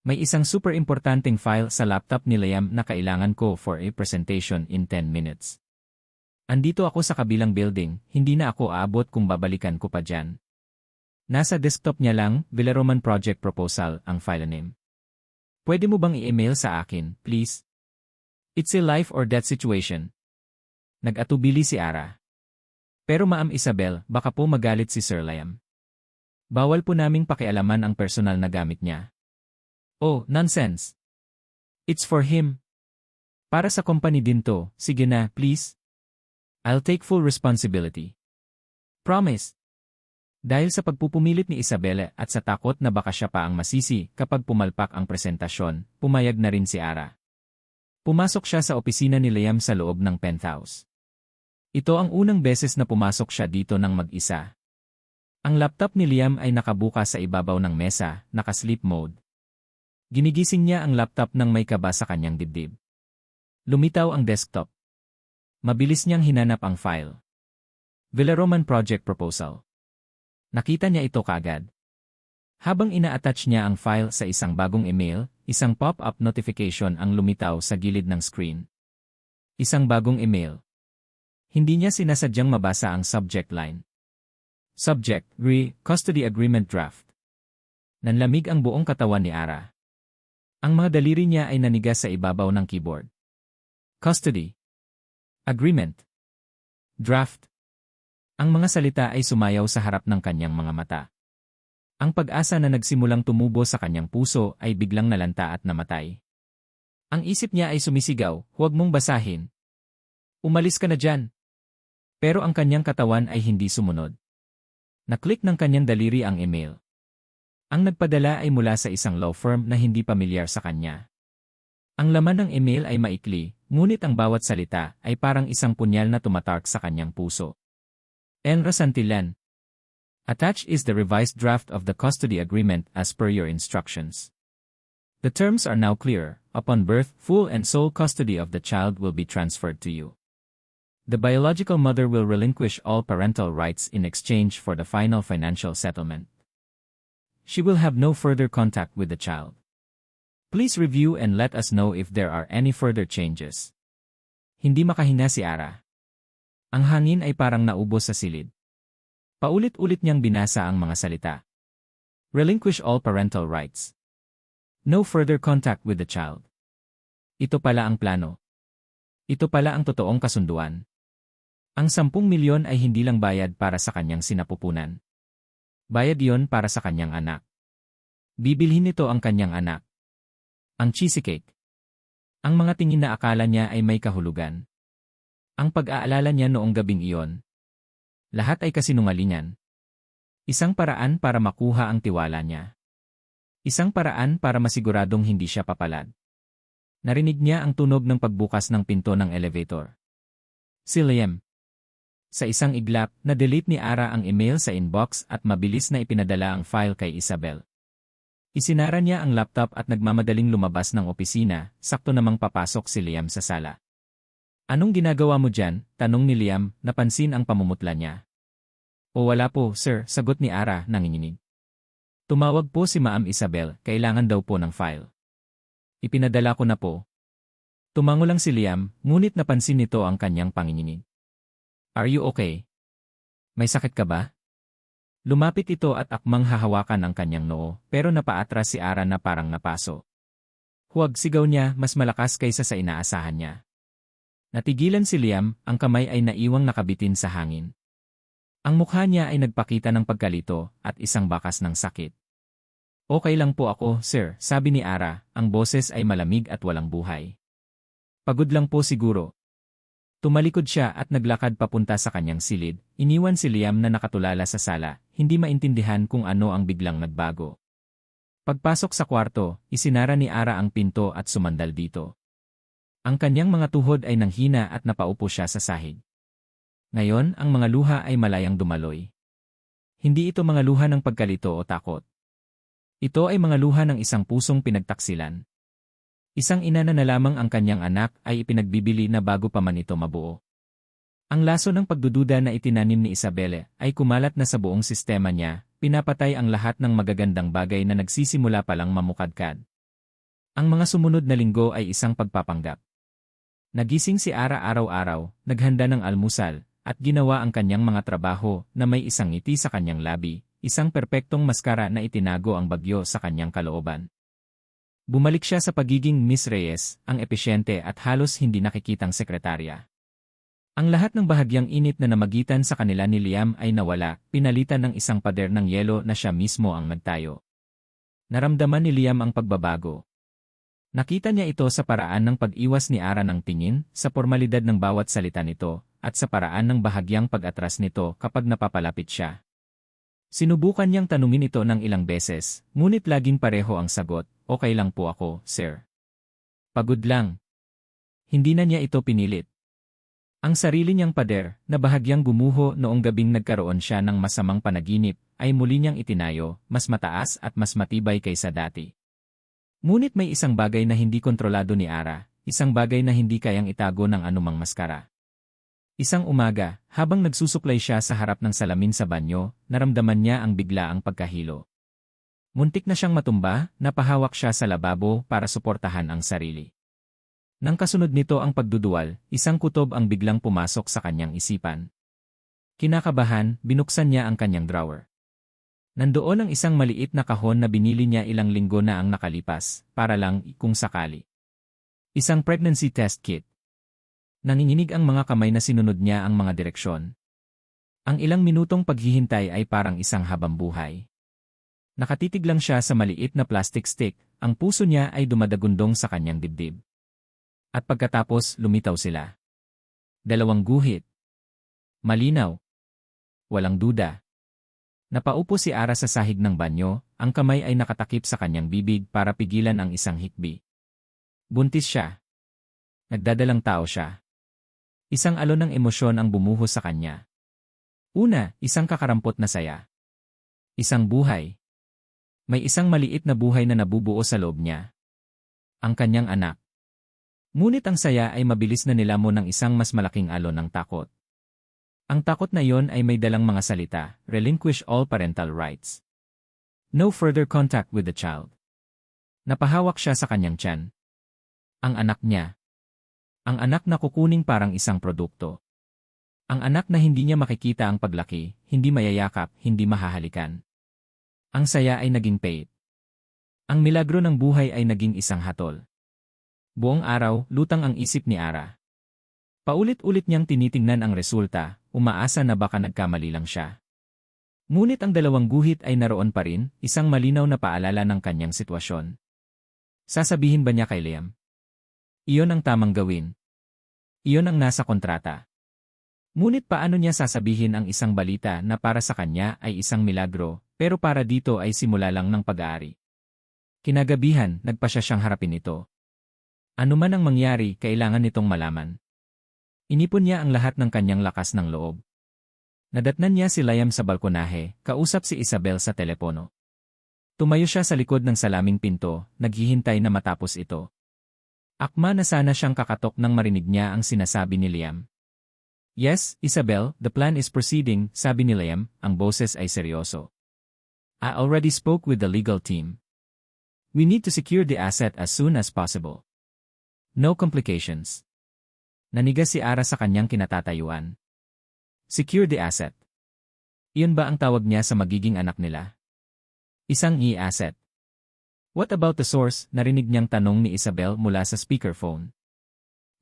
May isang super importanteng file sa laptop ni Liam na kailangan ko for a presentation in 10 minutes. Andito ako sa kabilang building, hindi na ako aabot kung babalikan ko pa dyan. Nasa desktop niya lang, Villaroman Project Proposal, ang file name. Pwede mo bang i-email sa akin, please? It's a life or death situation. Nag-atubili si Ara. Pero Ma'am Isabel, baka po magalit si Sir Liam. Bawal po naming pakialaman ang personal na gamit niya. Oh, nonsense. It's for him. Para sa company din to, sige na, please. I'll take full responsibility. Promise. Dahil sa pagpupumilit ni Isabela at sa takot na baka siya pa ang masisi kapag pumalpak ang presentasyon, pumayag na rin si Ara. Pumasok siya sa opisina ni Liam sa loob ng penthouse. Ito ang unang beses na pumasok siya dito ng mag-isa. Ang laptop ni Liam ay nakabuka sa ibabaw ng mesa, naka-sleep mode. Ginigising niya ang laptop nang may kaba sa kanyang dibdib. Lumitaw ang desktop. Mabilis niyang hinanap ang file. Villaroman Project Proposal. Nakita niya ito kaagad. Habang ina-attach niya ang file sa isang bagong email, isang pop-up notification ang lumitaw sa gilid ng screen. Isang bagong email. Hindi niya sinasadyang mabasa ang subject line. Subject, Custody Agreement Draft. Nanlamig ang buong katawan ni Ara. Ang mga daliri niya ay nanigas sa ibabaw ng keyboard. Custody. Agreement. Draft. Ang mga salita ay sumayaw sa harap ng kanyang mga mata. Ang pag-asa na nagsimulang tumubo sa kanyang puso ay biglang nalanta at namatay. Ang isip niya ay sumisigaw, huwag mong basahin. Umalis ka na dyan. Pero ang kanyang katawan ay hindi sumunod. Naklik ng kanyang daliri ang email. Ang nagpadala ay mula sa isang law firm na hindi pamilyar sa kanya. Ang laman ng email ay maikli, ngunit ang bawat salita ay parang isang punyal na tumatark sa kanyang puso. Enra Santillan. Attached is the revised draft of the custody agreement as per your instructions. The terms are now clear. Upon birth, full and sole custody of the child will be transferred to you. The biological mother will relinquish all parental rights in exchange for the final financial settlement. She will have no further contact with the child. Please review and let us know if there are any further changes. Hindi makahinga si Ara. Ang hangin ay parang naubos sa silid. Paulit-ulit niyang binasa ang mga salita. Relinquish all parental rights. No further contact with the child. Ito pala ang plano. Ito pala ang totoong kasunduan. Ang 10 milyon ay hindi lang bayad para sa kanyang sinapupunan. Bayad yon para sa kanyang anak. Bibilhin nito ang kanyang anak. Ang cheesecake. Ang mga tingin na akala niya ay may kahulugan. Ang pag-aalala niya noong gabing iyon. Lahat ay kasinungalingan. Isang paraan para makuha ang tiwala niya. Isang paraan para masiguradong hindi siya papalad. Narinig niya ang tunog ng pagbukas ng pinto ng elevator. Si Liam. Sa isang iglap, na-delete ni Ara ang email sa inbox at mabilis na ipinadala ang file kay Isabel. Isinara niya ang laptop at nagmamadaling lumabas ng opisina, sakto namang papasok si Liam sa sala. Anong ginagawa mo dyan? Tanong ni Liam, napansin ang pamumutla niya. O wala po, sir, sagot ni Ara, nanginginig. Tumawag po si Ma'am Isabel, kailangan daw po ng file. Ipinadala ko na po. Tumango lang si Liam, ngunit napansin nito ang kanyang panginginig. Are you okay? May sakit ka ba? Lumapit ito at akmang hahawakan ang kanyang noo, pero napaatras si Ara na parang napaso. Huwag, sigaw niya, mas malakas kaysa sa inaasahan niya. Natigilan si Liam, ang kamay ay naiwang nakabitin sa hangin. Ang mukha niya ay nagpakita ng pagkalito at isang bakas ng sakit. Okay lang po ako, sir, sabi ni Ara, ang boses ay malamig at walang buhay. Pagod lang po siguro. Tumalikod siya at naglakad papunta sa kanyang silid, iniwan si Liam na nakatulala sa sala, hindi maintindihan kung ano ang biglang nagbago. Pagpasok sa kwarto, isinara ni Ara ang pinto at sumandal dito. Ang kanyang mga tuhod ay nanghina at napaupo siya sa sahig. Ngayon, ang mga luha ay malayang dumaloy. Hindi ito mga luha ng pagkalito o takot. Ito ay mga luha ng isang pusong pinagtaksilan. Isang ina na lamang ang kanyang anak ay ipinagbibili na bago pa man ito mabuo. Ang laso ng pagdududa na itinanim ni Isabelle ay kumalat na sa buong sistema niya, pinapatay ang lahat ng magagandang bagay na nagsisimula palang mamukadkad. Ang mga sumunod na linggo ay isang pagpapanggap. Nagising si Ara araw-araw, naghanda ng almusal, at ginawa ang kanyang mga trabaho na may isang ngiti sa kanyang labi, isang perpektong maskara na itinago ang bagyo sa kanyang kalooban. Bumalik siya sa pagiging Miss Reyes, ang epesyente at halos hindi nakikitang sekretarya. Ang lahat ng bahagyang init na namagitan sa kanila ni Liam ay nawala, pinalitan ng isang pader ng yelo na siya mismo ang nagtayo. Naramdaman ni Liam ang pagbabago. Nakita niya ito sa paraan ng pag-iwas ni Ara ng tingin, sa formalidad ng bawat salita nito, at sa paraan ng bahagyang pag-atras nito kapag napapalapit siya. Sinubukan niyang tanungin ito ng ilang beses, ngunit laging pareho ang sagot, okay lang po ako, sir. Pagod lang. Hindi na niya ito pinilit. Ang sarili niyang pader, na bahagyang gumuho noong gabing nagkaroon siya ng masamang panaginip, ay muli niyang itinayo, mas mataas at mas matibay kaysa dati. Ngunit may isang bagay na hindi kontrolado ni Ara, isang bagay na hindi kayang itago ng anumang maskara. Isang umaga, habang nagsusuklay siya sa harap ng salamin sa banyo, naramdaman niya ang biglaang pagkahilo. Muntik na siyang matumba, napahawak siya sa lababo para suportahan ang sarili. Nang kasunod nito ang pagduduwal, isang kutob ang biglang pumasok sa kanyang isipan. Kinakabahan, binuksan niya ang kanyang drawer. Nandoon ang isang maliit na kahon na binili niya ilang linggo na ang nakalipas, para lang kung sakali. Isang pregnancy test kit. Nanginginig ang mga kamay na sinunod niya ang mga direksyon. Ang ilang minutong paghihintay ay parang isang habambuhay. Nakatitig lang siya sa maliit na plastic stick, ang puso niya ay dumadagundong sa kanyang dibdib. At pagkatapos, lumitaw sila. 2 guhit. Malinaw. Walang duda. Napaupo si Ara sa sahig ng banyo, ang kamay ay nakatakip sa kanyang bibig para pigilan ang isang hikbi. Buntis siya. Nagdadalang tao siya. Isang alon ng emosyon ang bumuhos sa kanya. Una, isang kakarampot na saya. Isang buhay. May isang maliit na buhay na nabubuo sa loob niya. Ang kanyang anak. Ngunit ang saya ay mabilis na nilamon ng isang mas malaking alon ng takot. Ang takot na iyon ay may dalang mga salita, relinquish all parental rights. No further contact with the child. Napahawak siya sa kanyang tiyan. Ang anak niya. Ang anak na kukuning parang isang produkto. Ang anak na hindi niya makikita ang paglaki, hindi mayayakap, hindi mahahalikan. Ang saya ay naging pait. Ang milagro ng buhay ay naging isang hatol. Buong araw, lutang ang isip ni Ara. Paulit-ulit niyang tinitingnan ang resulta, umaasa na baka nagkamali lang siya. Ngunit ang dalawang guhit ay naroon pa rin, isang malinaw na paalala ng kanyang sitwasyon. Sasabihin ba niya kay Liam? Iyon ang tamang gawin. Iyon ang nasa kontrata. Ngunit paano niya sasabihin ang isang balita na para sa kanya ay isang milagro, pero para dito ay simula lang ng pag-aari? Kinagabihan, nagpasya siyang harapin ito. Ano man ang mangyari, kailangan nitong malaman. Inipon niya ang lahat ng kanyang lakas ng loob. Nadatnan niya si Liam sa balkonahe, kausap si Isabel sa telepono. Tumayo siya sa likod ng salaming pinto, naghihintay na matapos ito. Akma na sana siyang kakatok nang marinig niya ang sinasabi ni Liam. Yes, Isabel, the plan is proceeding, sabi ni Liam, ang boses ay seryoso. I already spoke with the legal team. We need to secure the asset as soon as possible. No complications. Nanigas si Ara sa kanyang kinatatayuan. Secure the asset. Iyon ba ang tawag niya sa magiging anak nila? Isang e-asset. What about the source? Narinig niyang tanong ni Isabel mula sa speakerphone.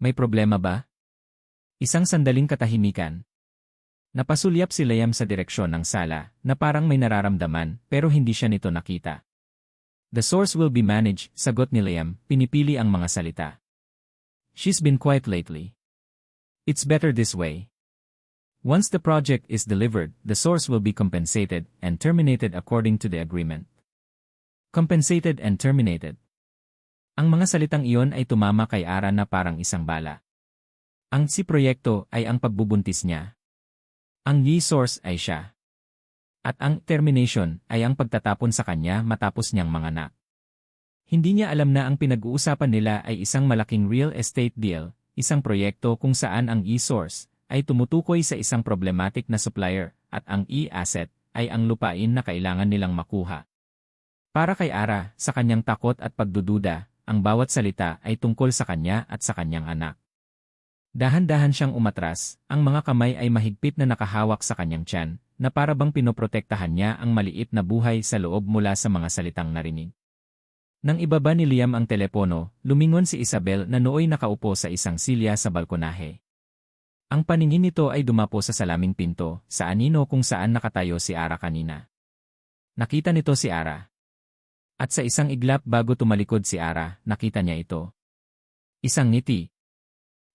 May problema ba? Isang sandaling katahimikan. Napasulyap si Liam sa direksyon ng sala na parang may nararamdaman pero hindi siya nito nakita. The source will be managed, sagot ni Liam, pinipili ang mga salita. She's been quiet lately. It's better this way. Once the project is delivered, the source will be compensated and terminated according to the agreement. Compensated and terminated. Ang mga salitang iyon ay tumama kay Ara na parang isang bala. Ang si proyekto ay ang pagbubuntis niya. Ang source ay siya. At ang termination ay ang pagtatapon sa kanya matapos niyang manganak. Hindi niya alam na ang pinag-uusapan nila ay isang malaking real estate deal, isang proyekto kung saan ang e-source ay tumutukoy sa isang problematic na supplier at ang e-asset ay ang lupain na kailangan nilang makuha. Para kay Ara, sa kanyang takot at pagdududa, ang bawat salita ay tungkol sa kanya at sa kanyang anak. Dahan-dahan siyang umatras, ang mga kamay ay mahigpit na nakahawak sa kanyang tiyan, na para bang pinoprotektahan niya ang maliit na buhay sa loob mula sa mga salitang narinig. Nang ibaba ni Liam ang telepono, lumingon si Isabel na nooy nakaupo sa isang silya sa balkonahe. Ang paningin nito ay dumapo sa salaming pinto, sa anino kung saan nakatayo si Ara kanina. Nakita nito si Ara. At sa isang iglap bago tumalikod si Ara, nakita niya ito. Isang ngiti.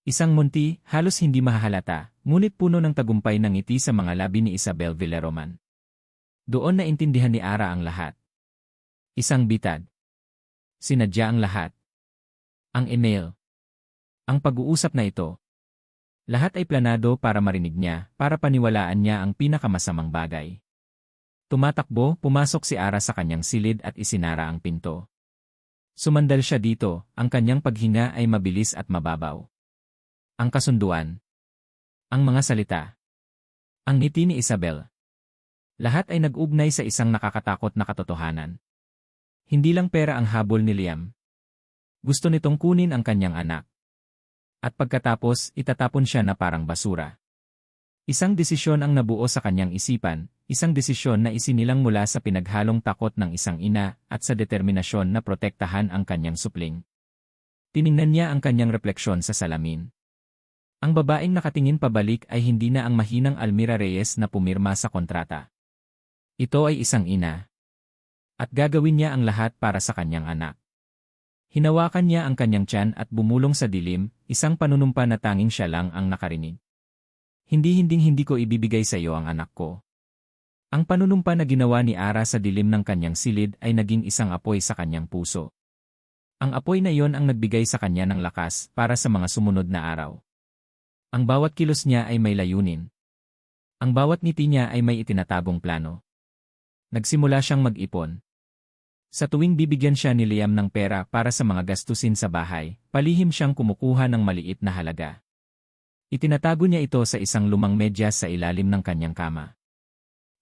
Isang munti, halos hindi mahahalata, ngunit puno ng tagumpay ng ngiti sa mga labi ni Isabel Villaroman. Doon naintindihan ni Ara ang lahat. Isang bitad. Sinadya ang lahat. Ang email. Ang pag-uusap na ito. Lahat ay planado para marinig niya, para paniwalaan niya ang pinakamasamang bagay. Tumatakbo, pumasok si Ara sa kanyang silid at isinara ang pinto. Sumandal siya dito, ang kanyang paghinga ay mabilis at mababaw. Ang kasunduan. Ang mga salita. Ang ngiti ni Isabel. Lahat ay nag-ugnay sa isang nakakatakot na katotohanan. Hindi lang pera ang habol ni Liam. Gusto nitong kunin ang kanyang anak. At pagkatapos, itatapon siya na parang basura. Isang desisyon ang nabuo sa kanyang isipan, isang desisyon na isinilang mula sa pinaghalong takot ng isang ina at sa determinasyon na protektahan ang kanyang supling. Tiningnan niya ang kanyang refleksyon sa salamin. Ang babaeng nakatingin pabalik ay hindi na ang mahinang Almira Reyes na pumirma sa kontrata. Ito ay isang ina. At gagawin niya ang lahat para sa kanyang anak. Hinawakan niya ang kanyang tiyan at bumulong sa dilim, isang panunumpa na tanging siya lang ang nakarinig. Hindi ko ibibigay sa iyo ang anak ko. Ang panunumpa na ginawa ni Ara sa dilim ng kanyang silid ay naging isang apoy sa kanyang puso. Ang apoy na iyon ang nagbigay sa kanya ng lakas para sa mga sumunod na araw. Ang bawat kilos niya ay may layunin. Ang bawat ngiti niya ay may itinatagong plano. Nagsimula siyang mag-ipon. Sa tuwing bibigyan siya ni Liam ng pera para sa mga gastusin sa bahay, palihim siyang kumukuha ng maliit na halaga. Itinatago niya ito sa isang lumang medyas sa ilalim ng kanyang kama.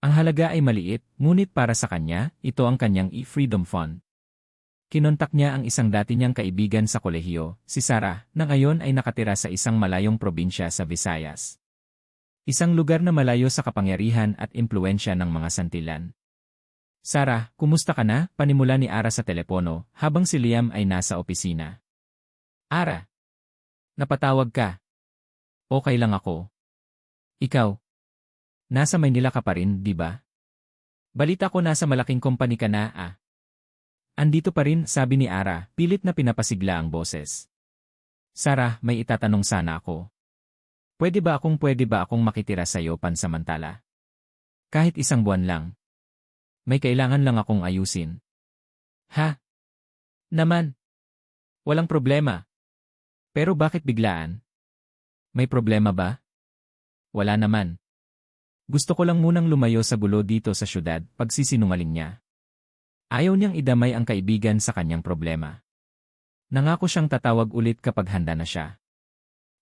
Ang halaga ay maliit, ngunit para sa kanya, ito ang kanyang e-freedom fund. Kinontak niya ang isang dati niyang kaibigan sa kolehiyo, si Sarah, na ngayon ay nakatira sa isang malayong probinsya sa Visayas. Isang lugar na malayo sa kapangyarihan at impluensya ng mga santilan. Sarah, kumusta ka na? Panimula ni Ara sa telepono, habang si Liam ay nasa opisina. Ara, napatawag ka. Okay lang ako. Ikaw? Nasa Maynila ka pa rin, di ba? Balita ko nasa malaking kompanya ka na, ah. Andito pa rin, sabi ni Ara, pilit na pinapasigla ang boses. Sarah, may itatanong sana ako. Pwede ba akong makitira sa'yo pansamantala? Kahit isang buwan lang. May kailangan lang akong ayusin. Ha? Naman. Walang problema. Pero bakit biglaan? May problema ba? Wala naman. Gusto ko lang munang lumayo sa gulo dito sa syudad, pagsisinungaling niya. Ayaw niyang idamay ang kaibigan sa kanyang problema. Nangako siyang tatawag ulit kapag handa na siya.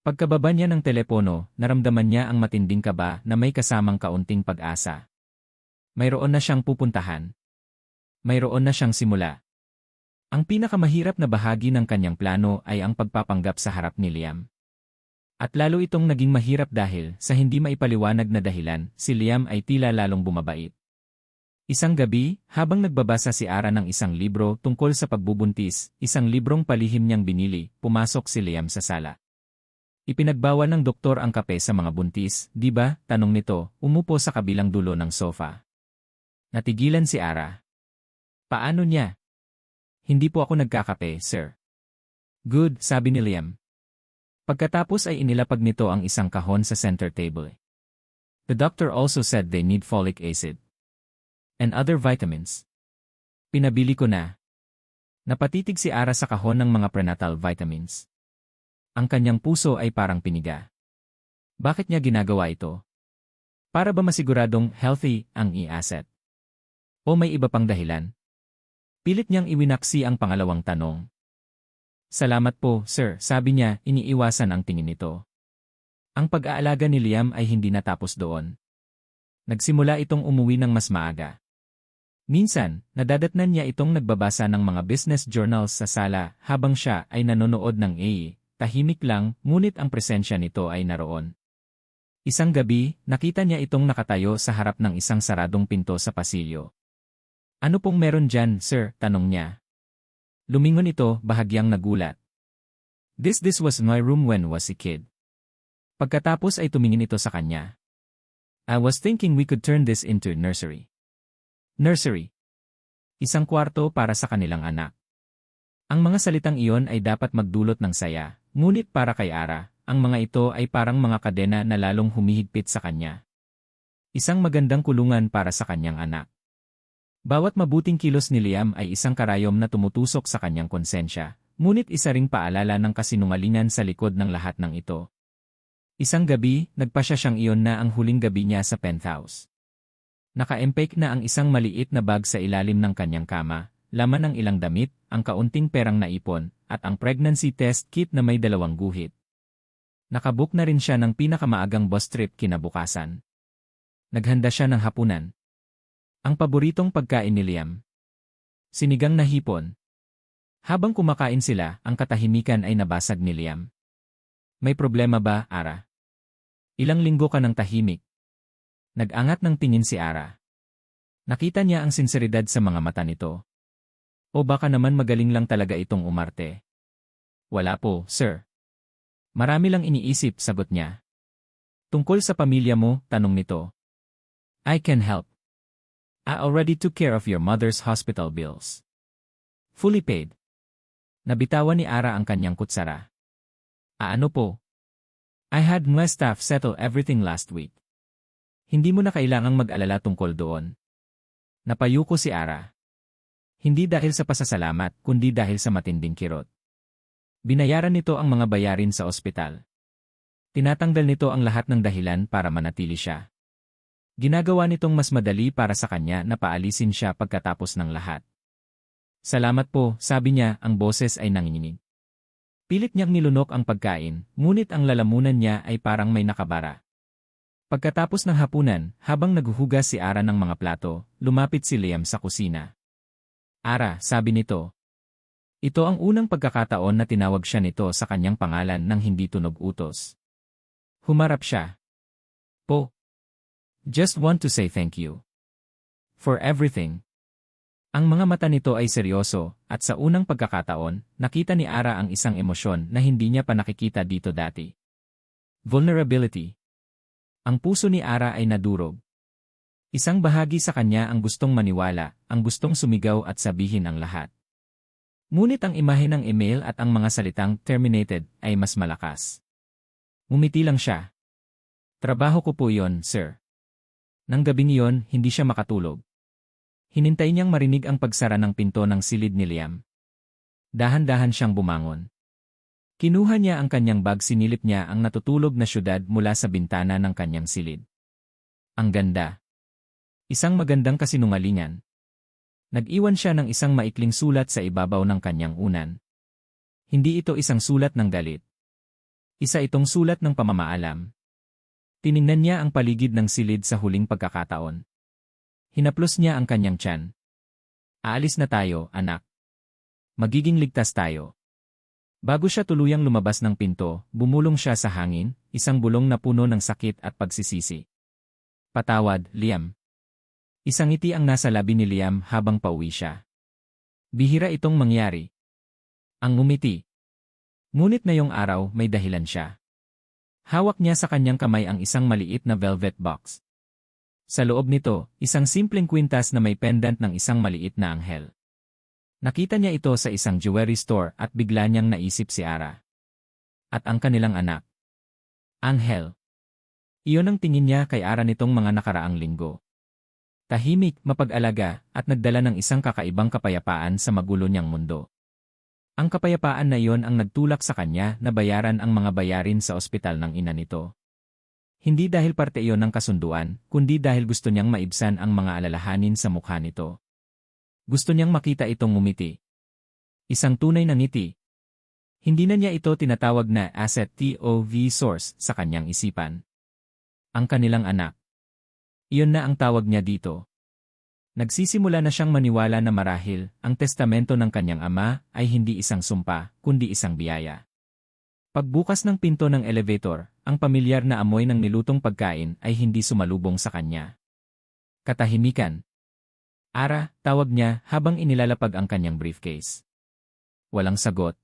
Pagkababa niya ng telepono, naramdaman niya ang matinding kaba na may kasamang kaunting pag-asa. Mayroon na siyang pupuntahan. Mayroon na siyang simula. Ang pinakamahirap na bahagi ng kanyang plano ay ang pagpapanggap sa harap ni Liam. At lalo itong naging mahirap dahil sa hindi maipaliwanag na dahilan, si Liam ay tila lalong bumabait. Isang gabi, habang nagbabasa si Ara ng isang libro tungkol sa pagbubuntis, isang librong palihim niyang binili, pumasok si Liam sa sala. Ipinagbawal ng doktor ang kape sa mga buntis, di ba? Tanong nito, umupo sa kabilang dulo ng sofa. Natigilan si Ara. Paano niya? Hindi po ako nagkakape, sir. Good, sabi ni Liam. Pagkatapos ay inilapag nito ang isang kahon sa center table. The doctor also said they need folic acid. And other vitamins. Pinabili ko na. Napatitig si Ara sa kahon ng mga prenatal vitamins. Ang kanyang puso ay parang piniga. Bakit niya ginagawa ito? Para ba masiguradong healthy ang i-asset? O may iba pang dahilan? Pilit niyang iwinaksi ang pangalawang tanong. Salamat po, sir, sabi niya, iniiwasan ang tingin nito. Ang pag-aalaga ni Liam ay hindi natapos doon. Nagsimula itong umuwi ng mas maaga. Minsan, nadadatnan niya itong nagbabasa ng mga business journals sa sala habang siya ay nanonood ng AE, tahimik lang, ngunit ang presensya nito ay naroon. Isang gabi, nakita niya itong nakatayo sa harap ng isang saradong pinto sa pasilyo. Ano pong meron dyan, sir? Tanong niya. Lumingon ito, bahagyang nagulat. This was my room when was a kid. Pagkatapos ay tumingin ito sa kanya. I was thinking we could turn this into nursery. Nursery. Isang kwarto para sa kanilang anak. Ang mga salitang iyon ay dapat magdulot ng saya, ngunit para kay Ara, ang mga ito ay parang mga kadena na lalong humihigpit sa kanya. Isang magandang kulungan para sa kanyang anak. Bawat mabuting kilos ni Liam ay isang karayom na tumutusok sa kanyang konsensya, ngunit isa ring paalala ng kasinungalingan sa likod ng lahat ng ito. Isang gabi, nagpasya siyang iyon na ang huling gabi niya sa penthouse. Naka-empake na ang isang maliit na bag sa ilalim ng kanyang kama, laman ang ilang damit, ang kaunting perang naipon, at ang pregnancy test kit na may 2 guhit. Nakabook na rin siya ng pinakamaagang bus trip kinabukasan. Naghanda siya ng hapunan. Ang paboritong pagkain ni Liam. Sinigang na hipon. Habang kumakain sila, ang katahimikan ay nabasag ni Liam. May problema ba, Ara? Ilang linggo ka ng tahimik. Nag-angat ng tingin si Ara. Nakita niya ang sinseridad sa mga mata nito. O baka naman magaling lang talaga itong umarte. Wala po, sir. Marami lang iniisip, sagot niya. Tungkol sa pamilya mo, tanong nito. I can help. I already took care of your mother's hospital bills. Fully paid. Nabitawan ni Ara ang kanyang kutsara. Ano po? I had my staff settle everything last week. Hindi mo na kailangang mag-alala tungkol doon. Napayuko si Ara. Hindi dahil sa pasasalamat, kundi dahil sa matinding kirot. Binayaran nito ang mga bayarin sa ospital. Tinatanggal nito ang lahat ng dahilan para manatili siya. Ginagawa nitong mas madali para sa kanya na paalisin siya pagkatapos ng lahat. Salamat po, sabi niya, ang boses ay nanginginig. Pilit niyang nilunok ang pagkain, ngunit ang lalamunan niya ay parang may nakabara. Pagkatapos ng hapunan, habang naghuhugas si Ara ng mga plato, lumapit si Liam sa kusina. Ara, sabi nito. Ito ang unang pagkakataon na tinawag siya nito sa kanyang pangalan nang hindi tunog utos. Humarap siya. Po. Just want to say thank you. For everything. Ang mga mata nito ay seryoso, at sa unang pagkakataon, nakita ni Ara ang isang emosyon na hindi niya pa nakikita dito dati. Vulnerability. Ang puso ni Ara ay nadurog. Isang bahagi sa kanya ang gustong maniwala, ang gustong sumigaw at sabihin ang lahat. Ngunit ang imahe ng email at ang mga salitang terminated ay mas malakas. Ngumiti lang siya. Trabaho ko po yon, sir. Nang gabing iyon, hindi siya makatulog. Hinintay niyang marinig ang pagsara ng pinto ng silid ni Liam. Dahan-dahan siyang bumangon. Kinuha niya ang kanyang bag, sinilip niya ang natutulog na syudad mula sa bintana ng kanyang silid. Ang ganda. Isang magandang kasinungalingan. Nag-iwan siya ng isang maikling sulat sa ibabaw ng kanyang unan. Hindi ito isang sulat ng galit. Isa itong sulat ng pamamaalam. Tiningnan niya ang paligid ng silid sa huling pagkakataon. Hinaplos niya ang kanyang tiyan. Aalis na tayo, anak. Magiging ligtas tayo. Bago siya tuluyang lumabas ng pinto, bumulong siya sa hangin, isang bulong na puno ng sakit at pagsisisi. Patawad, Liam. Isang ngiti ang nasa labi ni Liam habang pauwi siya. Bihira itong mangyari. Ang ngumiti. Ngunit ngayong araw may dahilan siya. Hawak niya sa kanyang kamay ang isang maliit na velvet box. Sa loob nito, isang simpleng kwintas na may pendant ng isang maliit na anghel. Nakita niya ito sa isang jewelry store at bigla niyang naisip si Ara. At ang kanilang anak. Anghel. Iyon ang tingin niya kay Ara nitong mga nakaraang linggo. Tahimik, mapag-alaga, at nagdala ng isang kakaibang kapayapaan sa magulo niyang mundo. Ang kapayapaan na iyon ang nagtulak sa kanya na bayaran ang mga bayarin sa ospital ng ina nito. Hindi dahil parte iyon ng kasunduan, kundi dahil gusto niyang maibsan ang mga alalahanin sa mukha nito. Gusto niyang makita itong ngumiti. Isang tunay na ngiti. Hindi na niya ito tinatawag na asset TOV source sa kanyang isipan. Ang kanilang anak. Iyon na ang tawag niya dito. Nagsisimula na siyang maniwala na marahil ang testamento ng kanyang ama ay hindi isang sumpa, kundi isang biyaya. Pagbukas ng pinto ng elevator, ang pamilyar na amoy ng nilutong pagkain ay hindi sumalubong sa kanya. Katahimikan. Ara, tawag niya habang inilalapag ang kanyang briefcase. Walang sagot.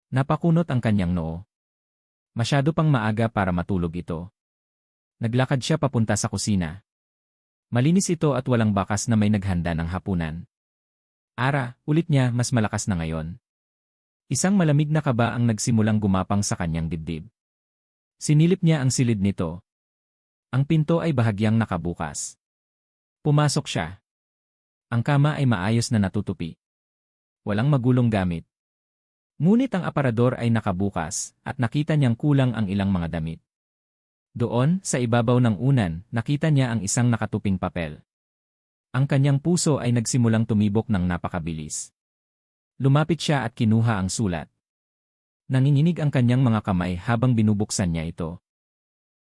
Napakunot ang kanyang noo. Masyado pang maaga para matulog ito. Naglakad siya papunta sa kusina. Malinis ito at walang bakas na may naghanda ng hapunan. Ara, ulit niya, mas malakas na ngayon. Isang malamig na kaba ang nagsimulang gumapang sa kanyang dibdib. Sinilip niya ang silid nito. Ang pinto ay bahagyang nakabukas. Pumasok siya. Ang kama ay maayos na natutupi. Walang magulong gamit. Ngunit ang aparador ay nakabukas at nakita niyang kulang ang ilang mga damit. Doon, sa ibabaw ng unan, nakita niya ang isang nakatuping papel. Ang kanyang puso ay nagsimulang tumibok ng napakabilis. Lumapit siya at kinuha ang sulat. Nanginginig ang kanyang mga kamay habang binubuksan niya ito.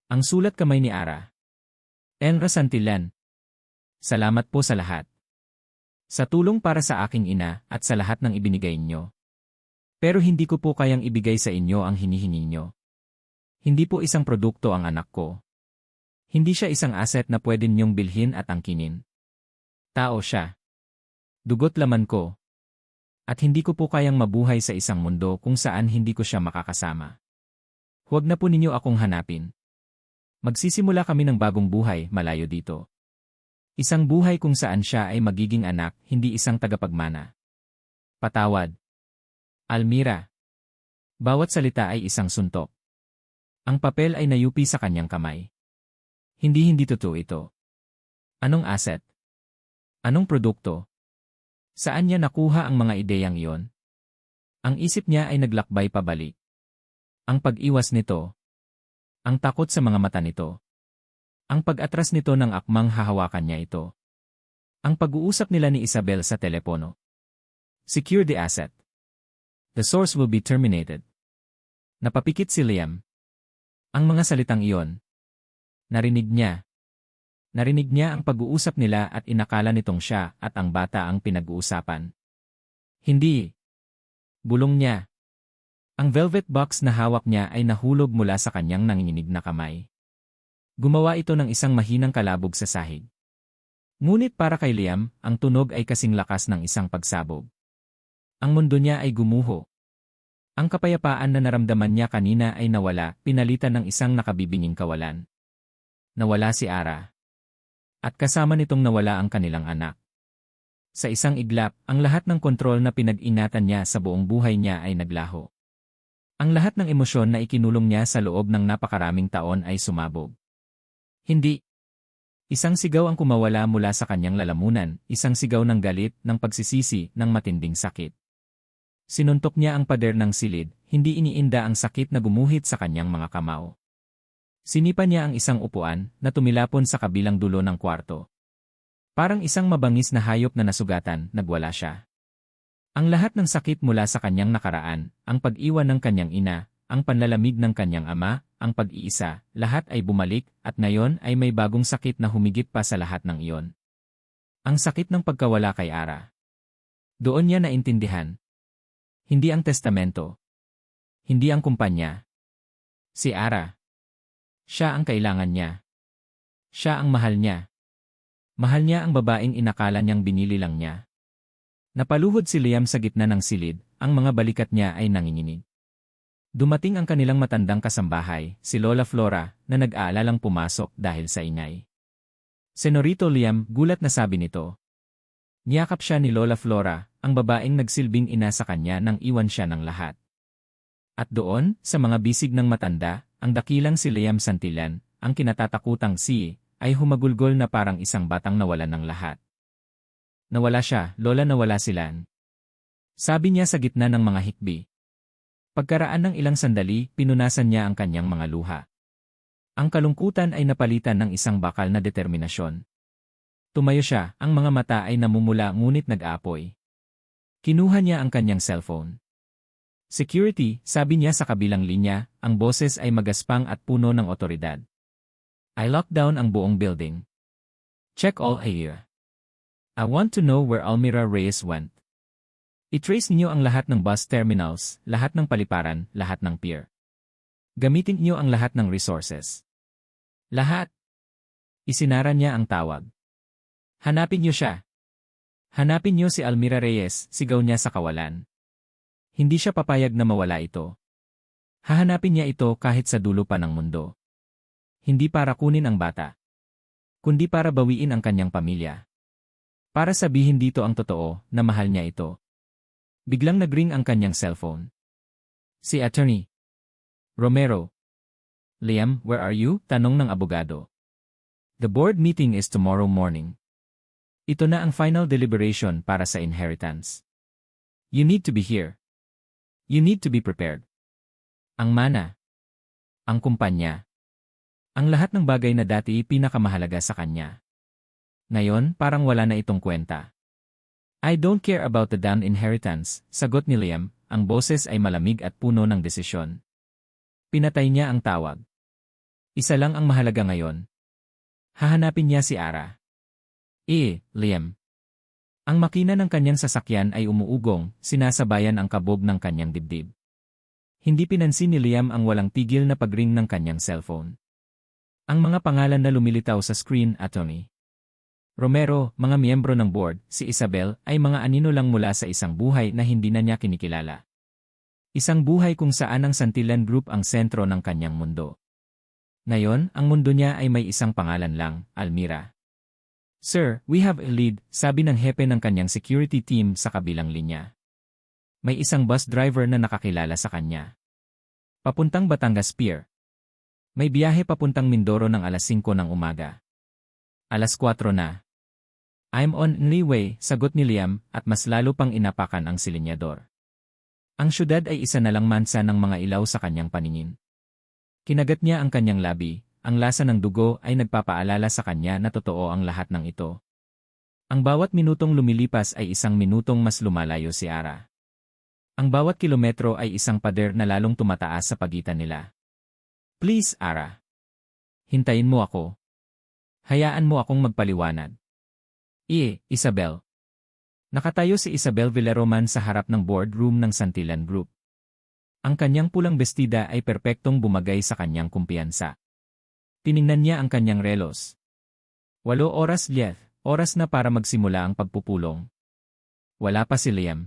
Ang sulat kamay ni Ara. Enra Santillan. Salamat po sa lahat. Sa tulong para sa aking ina at sa lahat ng ibinigay niyo. Pero hindi ko po kayang ibigay sa inyo ang hinihingi niyo. Hindi po isang produkto ang anak ko. Hindi siya isang asset na pwede niyong bilhin at angkinin. Tao siya. Dugot laman ko. At hindi ko po kayang mabuhay sa isang mundo kung saan hindi ko siya makakasama. Huwag na po ninyo akong hanapin. Magsisimula kami ng bagong buhay malayo dito. Isang buhay kung saan siya ay magiging anak, hindi isang tagapagmana. Patawad. Almira. Bawat salita ay isang suntok. Ang papel ay nayupi sa kanyang kamay. Hindi totoo ito. Anong asset? Anong produkto? Saan niya nakuha ang mga ideyang iyon? Ang isip niya ay naglakbay pabalik. Ang pag-iwas nito. Ang takot sa mga mata nito. Ang pag-atras nito ng akmang hahawakan niya ito. Ang pag-uusap nila ni Isabel sa telepono. Secure the asset. The source will be terminated. Napapikit si Liam. Ang mga salitang iyon. Narinig niya. Narinig niya ang pag-uusap nila at inakala nitong siya at ang bata ang pinag-uusapan. Hindi. Bulong niya. Ang velvet box na hawak niya ay nahulog mula sa kanyang nanginginig na kamay. Gumawa ito ng isang mahinang kalabog sa sahig. Ngunit para kay Liam, ang tunog ay kasing lakas ng isang pagsabog. Ang mundo niya ay gumuho. Ang kapayapaan na naramdaman niya kanina ay nawala, pinalitan ng isang nakabibinging kawalan. Nawala si Ara. At kasama nitong nawala ang kanilang anak. Sa isang iglap, ang lahat ng kontrol na pinag-ingatan niya sa buong buhay niya ay naglaho. Ang lahat ng emosyon na ikinulong niya sa loob ng napakaraming taon ay sumabog. Hindi. Isang sigaw ang kumawala mula sa kanyang lalamunan, isang sigaw ng galit, ng pagsisisi, ng matinding sakit. Sinuntok niya ang pader ng silid, hindi iniinda ang sakit na gumuhit sa kanyang mga kamao. Sinipa niya ang isang upuan na tumilapon sa kabilang dulo ng kwarto. Parang isang mabangis na hayop na nasugatan, nagwala siya. Ang lahat ng sakit mula sa kanyang nakaraan, ang pag-iwan ng kanyang ina, ang panlalamig ng kanyang ama, ang pag-iisa, lahat ay bumalik at ngayon ay may bagong sakit na humigit pa sa lahat ng iyon. Ang sakit ng pagkawala kay Ara. Doon niya naintindihan. Hindi ang testamento. Hindi ang kumpanya. Si Ara. Siya ang kailangan niya. Siya ang mahal niya. Mahal niya ang babaeng inakala niyang binili lang niya. Napaluhod si Liam sa gitna ng silid, ang mga balikat niya ay nanginginig. Dumating ang kanilang matandang kasambahay, si Lola Flora, na nag-aalalang pumasok dahil sa ingay. Senorito Liam, gulat na sabi nito. Niyakap siya ni Lola Flora, ang babaeng nagsilbing ina sa kanya nang iwan siya ng lahat. At doon, sa mga bisig ng matanda, ang dakilang si Liam Santillan, ang kinatatakutang si, ay humagulgol na parang isang batang nawalan ng lahat. Nawala siya, Lola, nawala sila. Sabi niya sa gitna ng mga hikbi. Pagkaraan ng ilang sandali, pinunasan niya ang kanyang mga luha. Ang kalungkutan ay napalitan ng isang bakal na determinasyon. Tumayo siya, ang mga mata ay namumula ngunit nag-aapoy. Kinuha niya ang kanyang cellphone. Security, sabi niya sa kabilang linya, ang boses ay magaspang at puno ng otoridad. I locked down ang buong building. Check all here. I want to know where Almira Reyes went. I-trace niyo ang lahat ng bus terminals, lahat ng paliparan, lahat ng pier. Gamitin niyo ang lahat ng resources. Lahat. Isinara niya ang tawag. Hanapin niyo siya. Hanapin niyo si Almira Reyes, sigaw niya sa kawalan. Hindi siya papayag na mawala ito. Hahanapin niya ito kahit sa dulo pa ng mundo. Hindi para kunin ang bata, kundi para bawiin ang kanyang pamilya. Para sabihin dito ang totoo na mahal niya ito. Biglang nagring ang kanyang cellphone. Si Attorney Romero. Liam, where are you? Tanong ng abogado. The board meeting is tomorrow morning. Ito na ang final deliberation para sa inheritance. You need to be here. You need to be prepared. Ang mana. Ang kumpanya. Ang lahat ng bagay na dati pinakamahalaga sa kanya. Ngayon, parang wala na itong kwenta. I don't care about the damn inheritance, sagot ni Liam, ang boses ay malamig at puno ng desisyon. Pinatay niya ang tawag. Isa lang ang mahalaga ngayon. Hahanapin niya si Ara. Liam. Ang makina ng kanyang sasakyan ay umuugong, sinasabayan ang kabog ng kanyang dibdib. Hindi pinansin ni Liam ang walang tigil na pagring ng kanyang cellphone. Ang mga pangalan na lumilitaw sa screen, Attorney Romero, mga miyembro ng board, si Isabel, ay mga anino lang mula sa isang buhay na hindi na niya kinikilala. Isang buhay kung saan ang Santillan Group ang sentro ng kanyang mundo. Ngayon, ang mundo niya ay may isang pangalan lang, Almira. Sir, we have a lead, sabi ng hepe ng kanyang security team sa kabilang linya. May isang bus driver na nakakilala sa kanya. Papuntang Batangas Pier. May biyahe papuntang Mindoro ng alas 5 ng umaga. Alas 4 na. I'm on my way, sagot ni Liam, at mas lalo pang inapakan ang silinyador. Ang syudad ay isa na lang mansa ng mga ilaw sa kanyang paningin. Kinagat niya ang kanyang labi. Ang lasa ng dugo ay nagpapaalala sa kanya na totoo ang lahat ng ito. Ang bawat minutong lumilipas ay isang minutong mas lumalayo si Ara. Ang bawat kilometro ay isang pader na lalong tumataas sa pagitan nila. Please, Ara. Hintayin mo ako. Hayaan mo akong magpaliwanag. Isabel. Nakatayo si Isabel Villaroman sa harap ng boardroom ng Santillan Group. Ang kanyang pulang bestida ay perpektong bumagay sa kanyang kumpiyansa. Tiningnan niya ang kanyang relos. 8 oras, oras na para magsimula ang pagpupulong. Wala pa si Liam.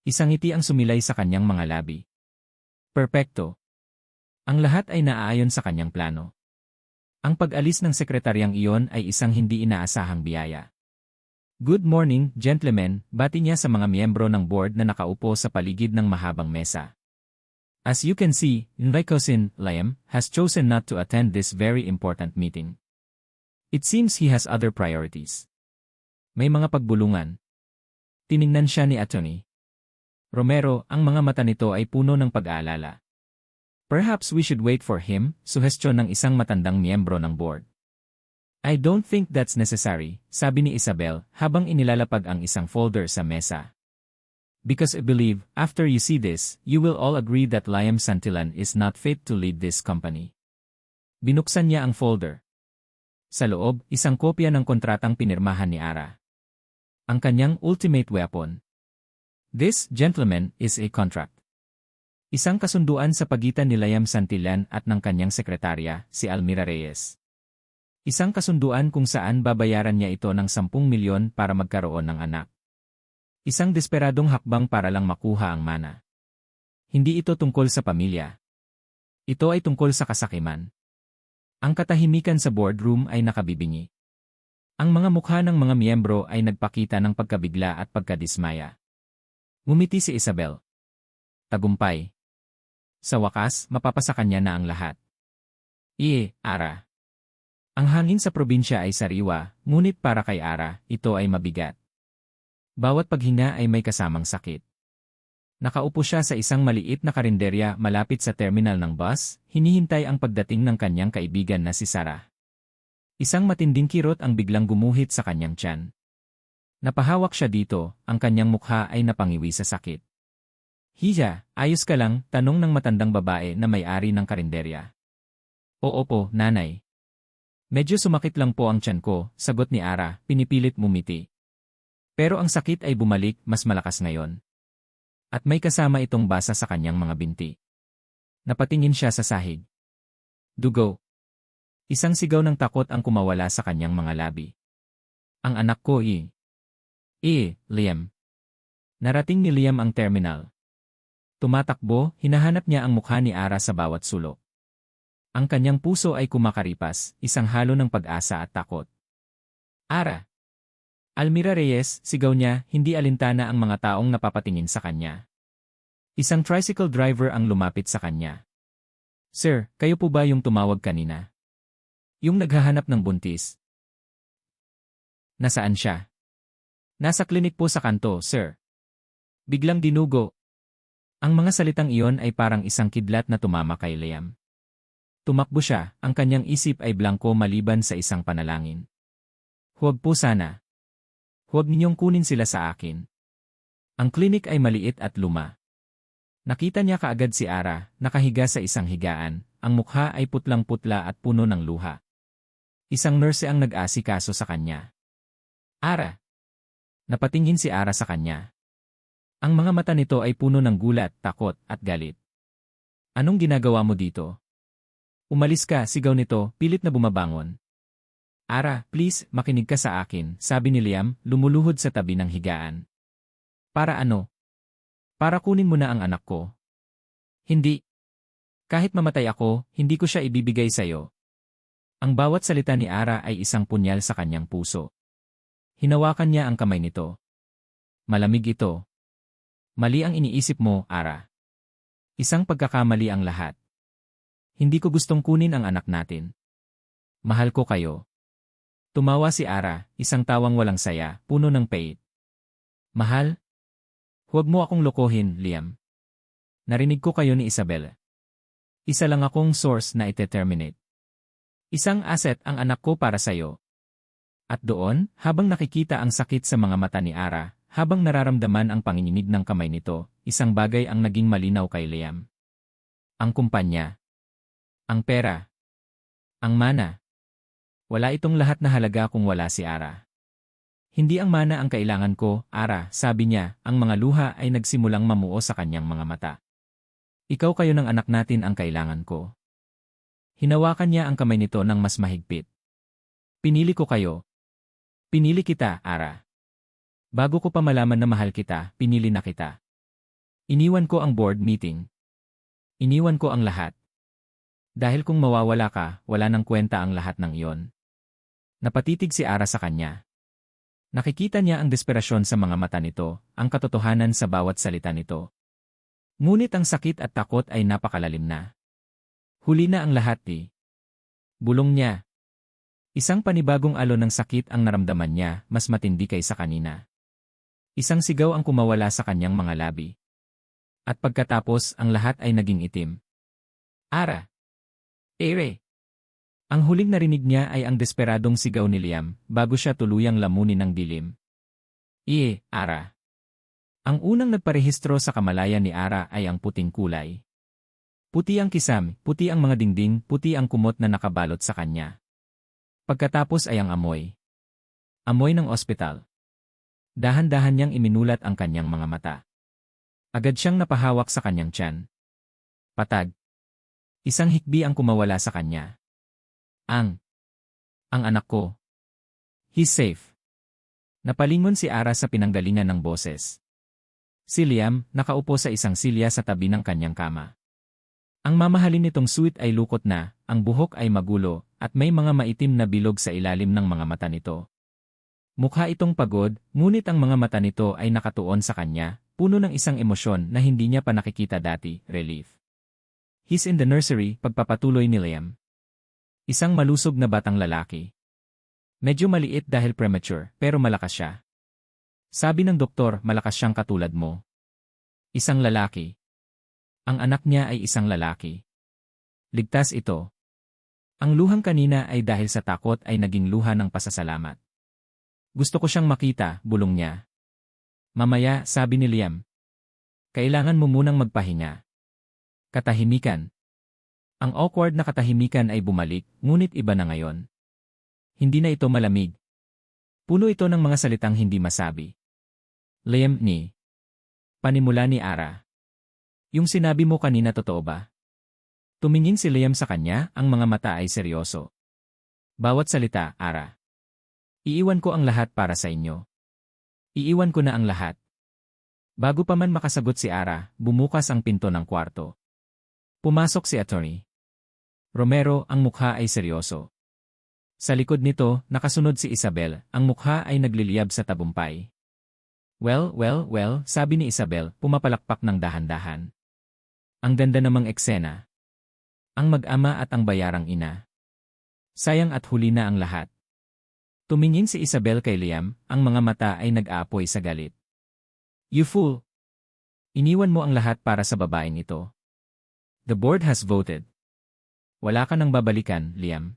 Isang ngiti ang sumilay sa kanyang mga labi. Perpekto. Ang lahat ay naaayon sa kanyang plano. Ang pag-alis ng sekretaryang iyon ay isang hindi inaasahang biyaya. Good morning, gentlemen, bati niya sa mga miyembro ng board na nakaupo sa paligid ng mahabang mesa. As you can see, my cousin, Liam, has chosen not to attend this very important meeting. It seems he has other priorities. May mga pagbulungan. Tiningnan siya ni Atty. Romero, ang mga mata nito ay puno ng pag-aalala. Perhaps we should wait for him, suhestyon ng isang matandang miyembro ng board. I don't think that's necessary, sabi ni Isabel habang inilalapag ang isang folder sa mesa. Because I believe, after you see this, you will all agree that Liam Santillan is not fit to lead this company. Binuksan niya ang folder. Sa loob, isang kopya ng kontratang pinirmahan ni Ara. Ang kanyang ultimate weapon. This, gentlemen, is a contract. Isang kasunduan sa pagitan ni Liam Santillan at ng kanyang sekretarya, si Almira Reyes. Isang kasunduan kung saan babayaran niya ito ng 10 milyon para magkaroon ng anak. Isang desperadong hakbang para lang makuha ang mana. Hindi ito tungkol sa pamilya. Ito ay tungkol sa kasakiman. Ang katahimikan sa boardroom ay nakabibingi. Ang mga mukha ng mga miyembro ay nagpakita ng pagkabigla at pagkadismaya. Ngumiti si Isabel. Tagumpay. Sa wakas, mapapasa kanya na ang lahat. Ara. Ang hangin sa probinsya ay sariwa, ngunit para kay Ara, ito ay mabigat. Bawat paghinga ay may kasamang sakit. Nakaupo siya sa isang maliit na karinderya malapit sa terminal ng bus, hinihintay ang pagdating ng kanyang kaibigan na si Sarah. Isang matinding kirot ang biglang gumuhit sa kanyang tiyan. Napahawak siya dito, ang kanyang mukha ay napangiwi sa sakit. Hiya, ayos ka lang, tanong ng matandang babae na may-ari ng karinderya. Oo po, nanay. Medyo sumakit lang po ang tiyan ko, sagot ni Ara, pinipilit mumiti. Pero ang sakit ay bumalik, mas malakas ngayon. At may kasama itong basa sa kanyang mga binti. Napatingin siya sa sahig. Dugo. Isang sigaw ng takot ang kumawala sa kanyang mga labi. Ang anak ko Liam. Narating ni Liam ang terminal. Tumatakbo, hinahanap niya ang mukha ni Ara sa bawat sulok. Ang kanyang puso ay kumakaripas, isang halo ng pag-asa at takot. Ara! Almira Reyes, sigaw niya, hindi alintana ang mga taong napapatingin sa kanya. Isang tricycle driver ang lumapit sa kanya. Sir, kayo po ba yung tumawag kanina? Yung naghahanap ng buntis? Nasaan siya? Nasa klinik po sa kanto, sir. Biglang dinugo. Ang mga salitang iyon ay parang isang kidlat na tumama kay Liam. Tumakbo siya, ang kanyang isip ay blanko maliban sa isang panalangin. Huwag po sana. Huwag ninyong kunin sila sa akin. Ang klinik ay maliit at luma. Nakita niya kaagad si Ara, nakahiga sa isang higaan, ang mukha ay putlang-putla at puno ng luha. Isang nurse ang nag-asikaso sa kanya. Ara! Napatingin si Ara sa kanya. Ang mga mata nito ay puno ng gulat, takot, at galit. Anong ginagawa mo dito? Umalis ka, sigaw nito, pilit na bumabangon. Ara, please, makinig ka sa akin, sabi ni Liam, lumuluhod sa tabi ng higaan. Para ano? Para kunin mo na ang anak ko. Hindi. Kahit mamatay ako, hindi ko siya ibibigay sa'yo. Ang bawat salita ni Ara ay isang punyal sa kanyang puso. Hinawakan niya ang kamay nito. Malamig ito. Mali ang iniisip mo, Ara. Isang pagkakamali ang lahat. Hindi ko gustong kunin ang anak natin. Mahal ko kayo. Tumawa si Ara, isang tawang walang saya, puno ng pait. Mahal? Huwag mo akong lokohin, Liam. Narinig ko kayo ni Isabel. Isa lang akong source na ite-terminate. Isang asset ang anak ko para sa'yo. At doon, habang nakikita ang sakit sa mga mata ni Ara, habang nararamdaman ang panginginig ng kamay nito, isang bagay ang naging malinaw kay Liam. Ang kumpanya. Ang pera. Ang mana. Wala itong lahat na halaga kung wala si Ara. Hindi ang mana ang kailangan ko, Ara, sabi niya, ang mga luha ay nagsimulang mamuo sa kanyang mga mata. Ikaw kayo ng anak natin ang kailangan ko. Hinawakan niya ang kamay nito ng mas mahigpit. Pinili ko kayo. Pinili kita, Ara. Bago ko pa malaman na mahal kita, pinili na kita. Iniwan ko ang board meeting. Iniwan ko ang lahat. Dahil kung mawawala ka, wala nang kwenta ang lahat ng iyon. Napatitig si Ara sa kanya. Nakikita niya ang desperasyon sa mga mata nito, ang katotohanan sa bawat salita nito. Ngunit ang sakit at takot ay napakalalim na. Huli na ang lahat Bulong niya. Isang panibagong alon ng sakit ang naramdaman niya, mas matindi kaysa kanina. Isang sigaw ang kumawala sa kanyang mga labi. At pagkatapos, ang lahat ay naging itim. Ara! Ere! Ang huling narinig niya ay ang desperadong sigaw ni Liam, bago siya tuluyang lamunin ng dilim. Ara! Ang unang nagparehistro sa kamalayan ni Ara ay ang puting kulay. Puti ang kisam, puti ang mga dingding, puti ang kumot na nakabalot sa kanya. Pagkatapos ay ang amoy. Amoy ng ospital. Dahan-dahan niyang iminulat ang kanyang mga mata. Agad siyang napahawak sa kanyang tiyan. Patag. Isang hikbi ang kumawala sa kanya. Ang anak ko. He's safe. Napalingon si Ara sa pinanggalingan ng boses. Si Liam, nakaupo sa isang silya sa tabi ng kanyang kama. Ang mamahalin nitong suit ay lukot na, ang buhok ay magulo, at may mga maitim na bilog sa ilalim ng mga mata nito. Mukha itong pagod, ngunit ang mga mata nito ay nakatuon sa kanya, puno ng isang emosyon na hindi niya pa nakikita dati, relief. He's in the nursery, pagpapatuloy ni Liam. Isang malusog na batang lalaki. Medyo maliit dahil premature, pero malakas siya. Sabi ng doktor, malakas siyang katulad mo. Isang lalaki. Ang anak niya ay isang lalaki. Ligtas ito. Ang luhang kanina ay dahil sa takot ay naging luha ng pasasalamat. Gusto ko siyang makita, bulong niya. Mamaya, sabi ni Liam. Kailangan mo munang magpahinga. Katahimikan. Ang awkward na katahimikan ay bumalik, ngunit iba na ngayon. Hindi na ito malamig. Puno ito ng mga salitang hindi masabi. Liam ni. Panimula ni Ara. Yung sinabi mo kanina totoo ba? Tumingin si Liam sa kanya, ang mga mata ay seryoso. Bawat salita, Ara. Iiwan ko ang lahat para sa inyo. Iiwan ko na ang lahat. Bago pa man makasagot si Ara, bumukas ang pinto ng kwarto. Pumasok si Attorney Romero, ang mukha ay seryoso. Sa likod nito, nakasunod si Isabel, ang mukha ay nagliliyab sa tabumpay. Well, sabi ni Isabel, pumapalakpak ng dahan-dahan. Ang ganda namang eksena. Ang mag-ama at ang bayarang ina. Sayang at huli na ang lahat. Tumingin si Isabel kay Liam, ang mga mata ay nag-aapoy sa galit. You fool! Iniwan mo ang lahat para sa babaeng ito. The board has voted. Wala ka nang babalikan, Liam.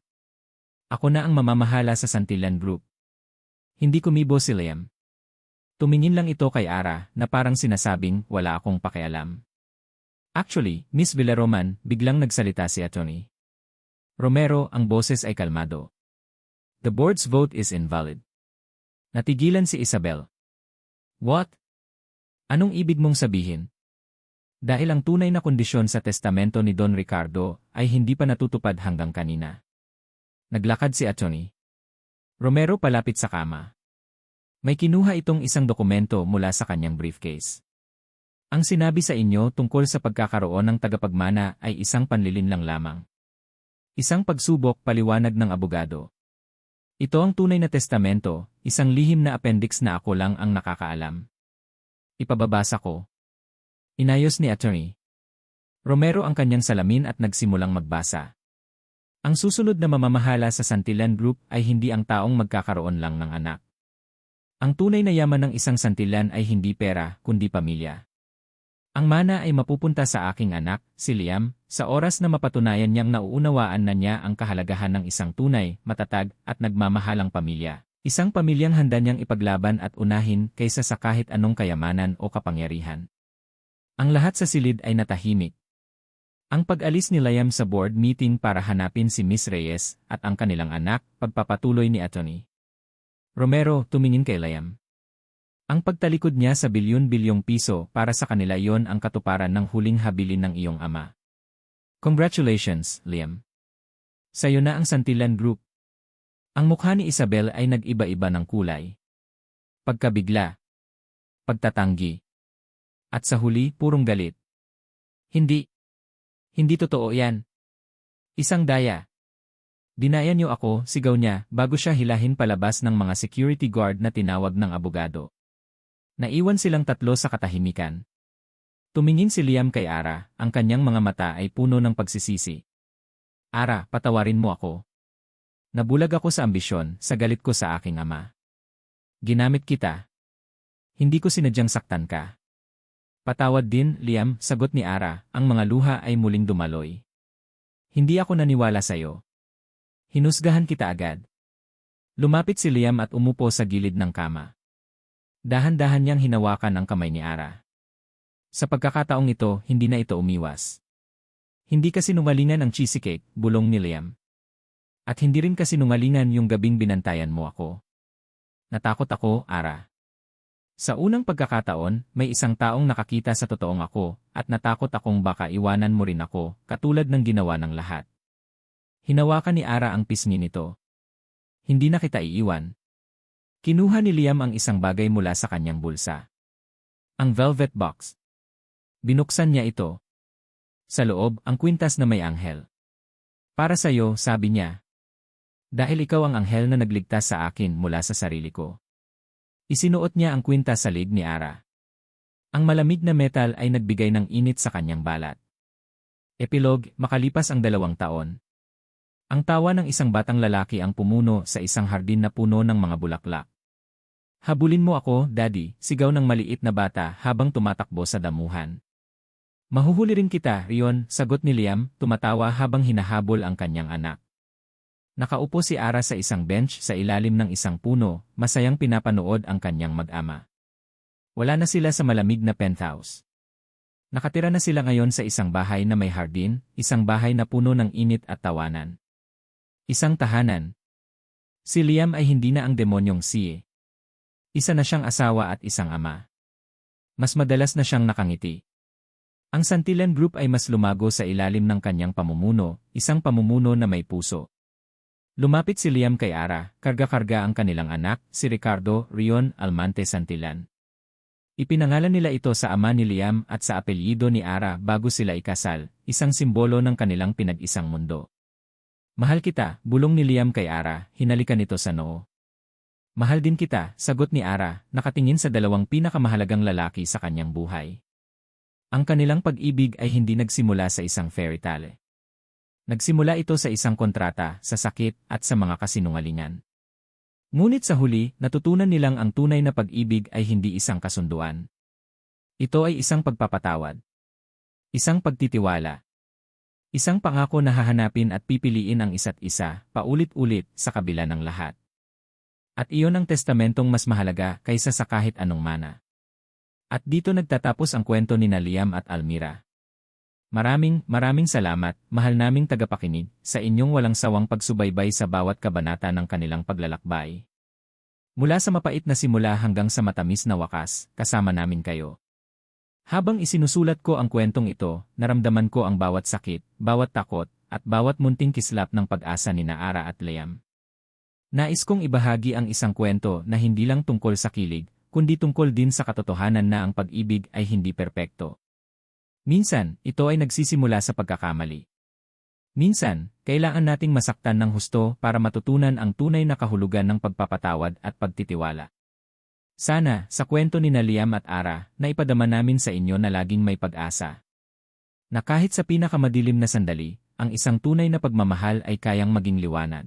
Ako na ang mamamahala sa Santillan Group. Hindi kumibo si Liam. Tumingin lang ito kay Ara na parang sinasabing wala akong pakialam. Actually, Miss Villaroman, biglang nagsalita si Atty. Romero, ang boses ay kalmado. The board's vote is invalid. Natigilan si Isabel. What? Anong ibig mong sabihin? Dahil ang tunay na kondisyon sa testamento ni Don Ricardo ay hindi pa natutupad hanggang kanina. Naglakad si Atty. Romero palapit sa kama. May kinuha itong isang dokumento mula sa kanyang briefcase. Ang sinabi sa inyo tungkol sa pagkakaroon ng tagapagmana ay isang panlilinlang lamang. Isang pagsubok paliwanag ng abogado. Ito ang tunay na testamento, isang lihim na appendix na ako lang ang nakakaalam. Ipababasa ko. Inayos ni Atty. Romero ang kanyang salamin at nagsimulang magbasa. Ang susunod na mamamahala sa Santillan Group ay hindi ang taong magkakaroon lang ng anak. Ang tunay na yaman ng isang Santillan ay hindi pera, kundi pamilya. Ang mana ay mapupunta sa aking anak, si Liam, sa oras na mapatunayan niyang nauunawaan na niya ang kahalagahan ng isang tunay, matatag, at nagmamahalang pamilya. Isang pamilyang handa niyang ipaglaban at unahin kaysa sa kahit anong kayamanan o kapangyarihan. Ang lahat sa silid ay natahimik. Ang pag-alis ni Liam sa board meeting para hanapin si Miss Reyes at ang kanilang anak, pagpapatuloy ni Atty. Romero tumingin kay Liam. Ang pagtalikod niya sa bilyon-bilyong piso para sa kanila iyon ang katuparan ng huling habilin ng iyong ama. Congratulations, Liam. Sa'yo na ang Santillan Group. Ang mukha ni Isabel ay nag-iba-iba ng kulay. Pagkabigla. Pagtatanggi. At sa huli, purong galit. Hindi. Hindi totoo yan. Isang daya. Dinaya niyo ako, sigaw niya, bago siya hilahin palabas ng mga security guard na tinawag ng abogado. Naiwan silang tatlo sa katahimikan. Tumingin si Liam kay Ara, ang kanyang mga mata ay puno ng pagsisisi. Ara, patawarin mo ako. Nabulag ako sa ambisyon, sa galit ko sa aking ama. Ginamit kita. Hindi ko sinadyang saktan ka. Patawad din, Liam, sagot ni Ara, ang mga luha ay muling dumaloy. Hindi ako naniwala sa'yo. Hinusgahan kita agad. Lumapit si Liam at umupo sa gilid ng kama. Dahan-dahan niyang hinawakan ang kamay ni Ara. Sa pagkakataong ito, hindi na ito umiwas. Hindi kasinungalingan ang cheesecake, bulong ni Liam. At hindi rin kasinungalingan yung gabing binantayan mo ako. Natakot ako, Ara. Sa unang pagkakataon, may isang taong nakakita sa totoong ako, at natakot akong baka iwanan mo rin ako, katulad ng ginawa ng lahat. Hinawakan ni Ara ang pisngi nito. Hindi na kita iiwan. Kinuha ni Liam ang isang bagay mula sa kanyang bulsa. Ang velvet box. Binuksan niya ito. Sa loob, ang kwintas na may anghel. Para sa'yo, sabi niya. Dahil ikaw ang anghel na nagligtas sa akin mula sa sarili ko. Isinuot niya ang kwintas sa lig ni Ara. Ang malamig na metal ay nagbigay ng init sa kanyang balat. Epilog, makalipas ang 2 taon. Ang tawa ng isang batang lalaki ang pumuno sa isang hardin na puno ng mga bulaklak. Habulin mo ako, Daddy, sigaw ng maliit na bata habang tumatakbo sa damuhan. Mahuhuli rin kita, Rion, sagot ni Liam, tumatawa habang hinahabol ang kanyang anak. Nakaupo si Ara sa isang bench sa ilalim ng isang puno, masayang pinapanood ang kanyang mag-ama. Wala na sila sa malamig na penthouse. Nakatira na sila ngayon sa isang bahay na may hardin, isang bahay na puno ng init at tawanan. Isang tahanan. Si Liam ay hindi na ang demonyong si. Isa na siyang asawa at isang ama. Mas madalas na siyang nakangiti. Ang Santillan Group ay mas lumago sa ilalim ng kanyang pamumuno, isang pamumuno na may puso. Lumapit si Liam kay Ara, karga-karga ang kanilang anak, si Ricardo Rion Almante Santillan. Ipinangalan nila ito sa ama ni Liam at sa apelyido ni Ara bago sila ikasal, isang simbolo ng kanilang pinag-isang mundo. Mahal kita, bulong ni Liam kay Ara, hinalikan ito sa noo. Mahal din kita, sagot ni Ara, nakatingin sa 2 pinakamahalagang lalaki sa kanyang buhay. Ang kanilang pag-ibig ay hindi nagsimula sa isang fairy tale. Nagsimula ito sa isang kontrata, sa sakit, at sa mga kasinungalingan. Ngunit sa huli, natutunan nilang ang tunay na pag-ibig ay hindi isang kasunduan. Ito ay isang pagpapatawad. Isang pagtitiwala. Isang pangako na hahanapin at pipiliin ang isa't isa, paulit-ulit, sa kabila ng lahat. At iyon ang testamentong mas mahalaga kaysa sa kahit anong mana. At dito nagtatapos ang kwento ni Liam at Almira. Maraming salamat, mahal naming tagapakinig, sa inyong walang sawang pagsubaybay sa bawat kabanata ng kanilang paglalakbay. Mula sa mapait na simula hanggang sa matamis na wakas, kasama namin kayo. Habang isinusulat ko ang kwentong ito, naramdaman ko ang bawat sakit, bawat takot, at bawat munting kislap ng pag-asa ni Ara at Liam. Nais kong ibahagi ang isang kwento na hindi lang tungkol sa kilig, kundi tungkol din sa katotohanan na ang pag-ibig ay hindi perpekto. Minsan, ito ay nagsisimula sa pagkakamali. Minsan, kailangan nating masaktan ng husto para matutunan ang tunay na kahulugan ng pagpapatawad at pagtitiwala. Sana, sa kwento ni Liam at Ara, naipadama namin sa inyo na laging may pag-asa. Na kahit sa pinakamadilim na sandali, ang isang tunay na pagmamahal ay kayang maging liwanag.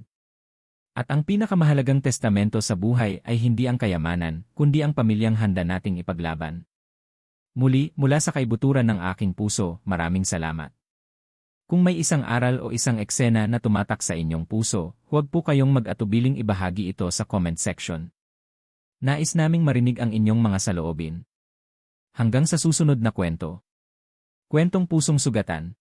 At ang pinakamahalagang testamento sa buhay ay hindi ang kayamanan, kundi ang pamilyang handa nating ipaglaban. Muli, mula sa kaibuturan ng aking puso, maraming salamat. Kung may isang aral o isang eksena na tumatak sa inyong puso, huwag po kayong mag-atubiling ibahagi ito sa comment section. Nais naming marinig ang inyong mga saloobin. Hanggang sa susunod na kwento. Kwentong Pusong Sugatan.